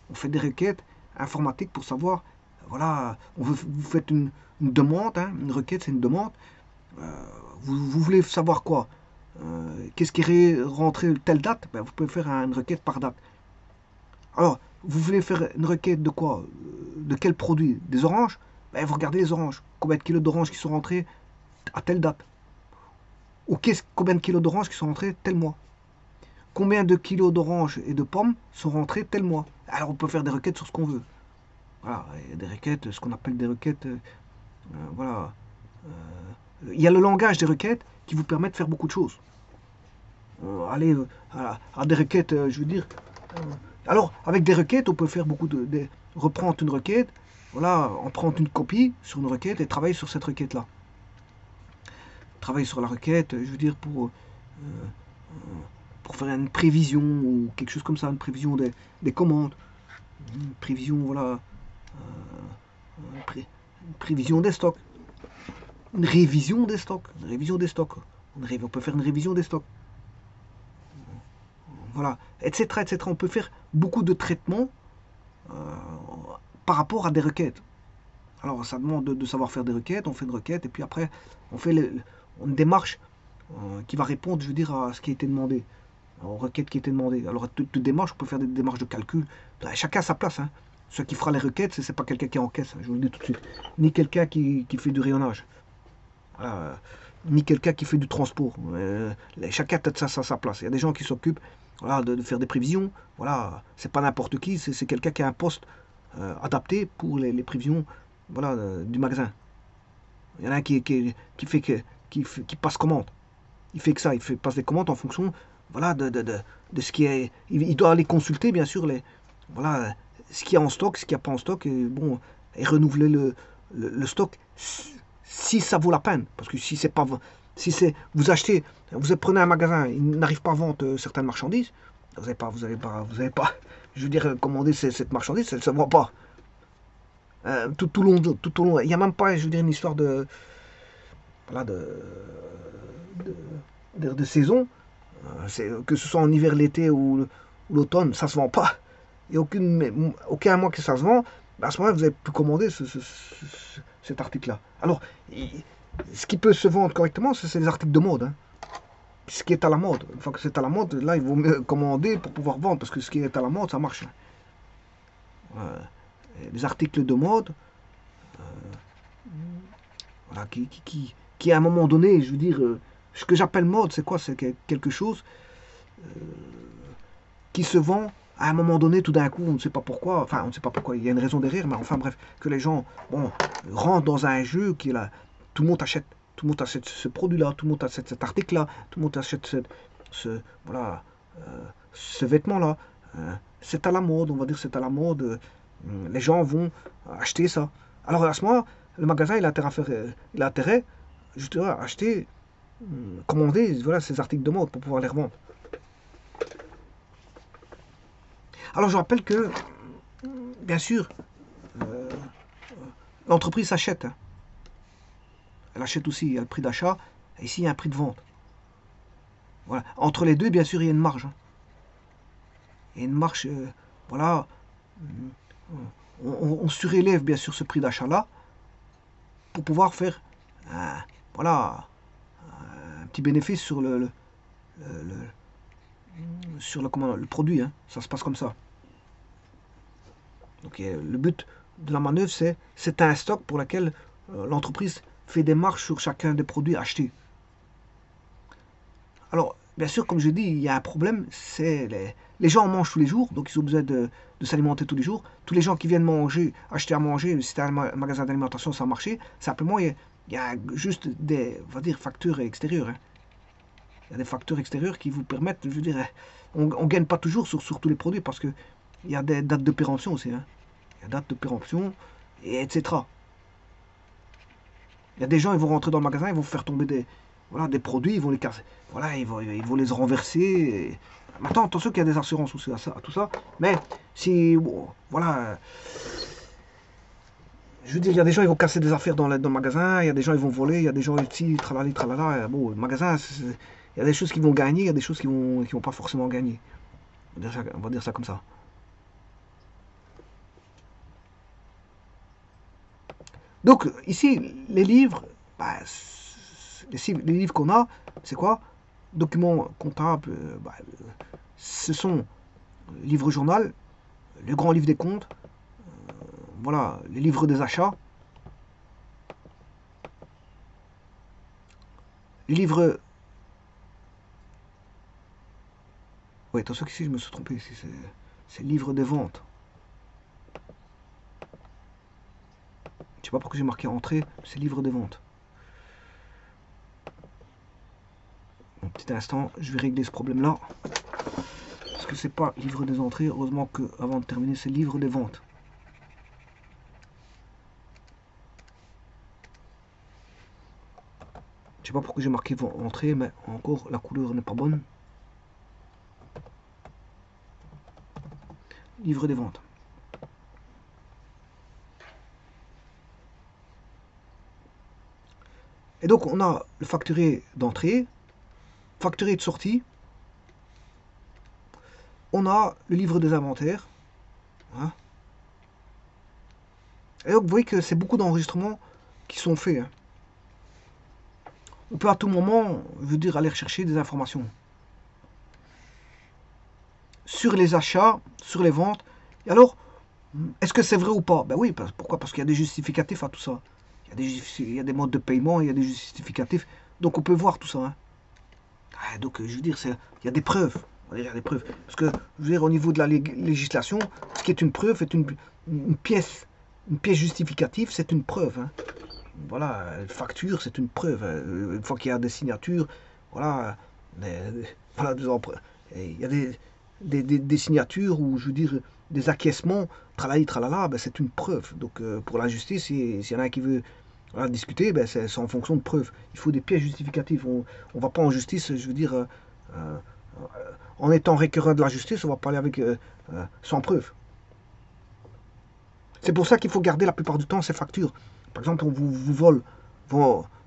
On fait des requêtes informatiques pour savoir, voilà, vous faites une demande, hein, une requête, c'est une demande. Vous voulez savoir quoi? Qu'est-ce qui est rentré telle date? Ben, vous pouvez faire une requête par date. Alors, vous voulez faire une requête de quoi? De quel produit? Des oranges? Ben, vous regardez les oranges. Combien de kilos d'oranges qui sont rentrés à telle date? Ou combien de kilos d'oranges qui sont rentrés tel mois? Combien de kilos d'oranges et de pommes sont rentrés tel mois? Alors, on peut faire des requêtes sur ce qu'on veut. Voilà, il y a des requêtes, ce qu'on appelle des requêtes. Voilà. Il y a le langage des requêtes qui vous permet de faire beaucoup de choses. Aller à des requêtes, je veux dire. Alors, avec des requêtes, on peut faire beaucoup reprendre une requête, voilà, en prendre une copie sur une requête et travailler sur cette requête-là. Travailler sur la requête, je veux dire, pour faire une prévision ou quelque chose comme ça, une prévision des commandes. prévision, voilà, une prévision des stocks, une révision des stocks, une révision des stocks. On peut faire une révision des stocks, voilà, etc., etc. On peut faire beaucoup de traitements euh, par rapport à des requêtes. Alors, ça demande de savoir faire des requêtes. On fait une requête et puis après, on fait une démarche qui va répondre, je veux dire, à ce qui a été demandé, aux requêtes qui étaient demandées. Alors, toute démarche, on peut faire des démarches de calcul. Chacun à sa place. Hein. Celui qui fera les requêtes, c'est pas quelqu'un qui encaisse, hein, je vous le dis tout de suite. Ni quelqu'un qui fait du rayonnage. Ni quelqu'un qui fait du transport. Chacun a sa place. Il y a des gens qui s'occupent voilà, de faire des prévisions. Voilà, c'est pas n'importe qui, c'est quelqu'un qui a un poste adapté pour les prévisions voilà, du magasin. Il y en a un qui passe commande. Il fait que ça, passe des commandes en fonction voilà, de ce qui est. Il doit aller consulter, bien sûr, voilà, ce qu'il y a en stock, ce qu'il n'y a pas en stock, et, bon, et renouveler le stock si ça vaut la peine. Parce que si c'est pas. Si c'est. Vous achetez, vous prenez un magasin, il n'arrive pas à vendre certaines marchandises, vous n'avez pas, je veux dire, commander cette marchandise, ça ne se voit pas. Tout au long, il n'y a même pas, je veux dire, une histoire de. Voilà, de saison. Que ce soit en hiver, l'été ou l'automne, ça se vend pas. Il n'y a aucun mois que ça se vend. À ce moment-là, vous avez pu commander cet article-là. Alors, ce qui peut se vendre correctement, c'est les articles de mode. Hein. Ce qui est à la mode. Une fois que c'est à la mode, là, il vaut mieux commander pour pouvoir vendre. Parce que ce qui est à la mode, ça marche. Les articles de mode, voilà, qui à un moment donné, je veux dire, ce que j'appelle mode, c'est quoi? C'est quelque chose qui se vend à un moment donné, tout d'un coup, on ne sait pas pourquoi, enfin, on ne sait pas pourquoi, il y a une raison derrière, mais enfin, bref, que les gens, bon, rentrent dans un jeu qui est là, tout le monde achète ce produit-là, tout le monde achète cet article-là, tout le monde achète voilà, ce vêtement-là. C'est à la mode, on va dire, c'est à la mode. Les gens vont acheter ça. Alors à ce moment, le magasin, il a intérêt justement à acheter, commander, voilà, ces articles de mode pour pouvoir les revendre. Alors je rappelle que, bien sûr, l'entreprise achète. Hein. Elle achète aussi, il y a le prix d'achat, et ici il y a un prix de vente. Voilà. Entre les deux, bien sûr, il y a une marge. Hein. Il y a une marge, voilà, on surélève bien sûr ce prix d'achat-là pour pouvoir faire, voilà, un petit bénéfice sur le produit. Hein. Ça se passe comme ça. Donc le but de la manœuvre, c'est un stock pour lequel l'entreprise fait des marges sur chacun des produits achetés. Alors, bien sûr, comme je dis, il y a un problème, c'est les gens mangent tous les jours, donc ils ont besoin de s'alimenter tous les jours. Tous les gens qui viennent acheter à manger, si c'était un magasin d'alimentation, ça a marché. Simplement, il y a juste des, on va dire, facteurs extérieurs. Hein. Il y a des facteurs extérieurs qui vous permettent, je veux dire, on ne gagne pas toujours sur tous les produits parce qu'il y a des dates de péremption aussi. Hein. Il y a des dates de péremption, etc. Il y a des gens, ils vont rentrer dans le magasin, ils vont faire tomber des produits, ils vont les casser. Voilà, ils vont les renverser. Maintenant, attention qu'il y a des assurances aussi à tout ça. Mais si, bon, voilà, je veux dire, il y a des gens, ils vont casser des affaires dans le magasin, il y a des gens, ils vont voler, il y a des gens ici, tralali, tralala. Bon, le magasin, il y a des choses qui vont gagner, il y a des choses qui vont pas forcément gagner. On va dire ça comme ça. Donc, ici, les livres, bah, les livres qu'on a, c'est quoi? Documents comptables, ce sont livre journal, le grand livre des comptes, voilà, les livres des achats, les livres. Oui, attention qu'ici je me suis trompé, c'est livre des ventes. Je sais pas pourquoi j'ai marqué entrée, c'est livre des ventes. Un petit instant, je vais régler ce problème-là. Parce que c'est pas livre des entrées, heureusement que avant de terminer, c'est livre des ventes. Je sais pas pourquoi j'ai marqué entrée, mais encore la couleur n'est pas bonne. Livre des ventes. Et donc, on a le facturé d'entrée, facturé de sortie, on a le livre des inventaires. Hein. Et donc, vous voyez que c'est beaucoup d'enregistrements qui sont faits. Hein. On peut à tout moment, je veux dire, aller rechercher des informations sur les achats, sur les ventes. Et alors, est-ce que c'est vrai ou pas? Ben oui, pourquoi? Parce qu'il y a des justificatifs à tout ça. Il y a des modes de paiement, il y a des justificatifs. Donc on peut voir tout ça. Hein. Donc je veux dire, il y a des preuves. On va dire, il y a des preuves. Parce que, je veux dire, au niveau de la législation, ce qui est une preuve est une pièce. Une pièce justificative, c'est une preuve. Hein. Voilà, une facture, c'est une preuve. Une fois qu'il y a des signatures, voilà, voilà il y a des signatures ou, je veux dire, des acquiescements, tralala, tralala, ben, c'est une preuve. Donc, pour la justice, s'il y en a un qui veut voilà, discuter, ben, c'est en fonction de preuves. Il faut des pièces justificatives. On ne va pas en justice, je veux dire, euh, en étant récurrent de la justice, on va parler avec sans preuve. C'est pour ça qu'il faut garder la plupart du temps ces factures. Par exemple, on vous vole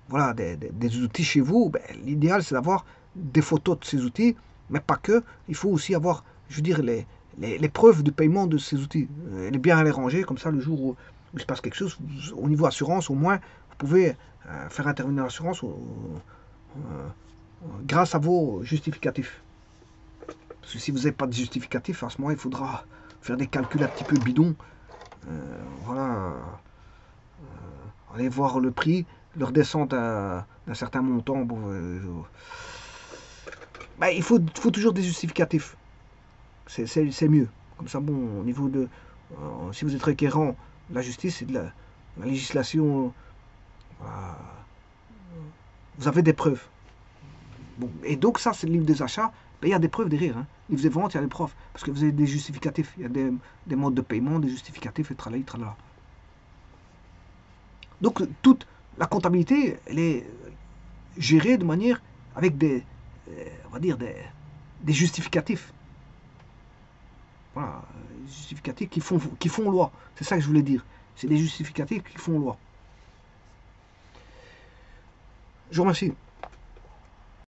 voilà, des outils chez vous. Ben, l'idéal, c'est d'avoir des photos de ces outils, mais pas que. Il faut aussi avoir, je veux dire, les preuves de paiement de ces outils. Les bien les ranger, comme ça, le jour où il se passe quelque chose, au niveau assurance, au moins, vous pouvez faire intervenir l'assurance grâce à vos justificatifs. Parce que si vous n'avez pas de justificatif, à ce moment, il faudra faire des calculs un petit peu bidons. Voilà, aller voir le prix, le redescendre d'un certain montant. Bon, bah, il faut toujours des justificatifs. C'est mieux. Comme ça, bon, au niveau de. Si vous êtes requérant de la justice et de la législation, vous avez des preuves. Bon, et donc, ça, c'est le livre des achats. Ben, il y a des preuves derrière. Hein. Livre des ventes, il y a des preuves. Parce que vous avez des justificatifs. Il y a des modes de paiement, des justificatifs, et tralala, tralala. Donc, toute la comptabilité, elle est gérée de manière avec on va dire, des justificatifs. Voilà, justificatifs qui font loi. C'est ça que je voulais dire. C'est des justificatifs qui font loi. Je vous remercie.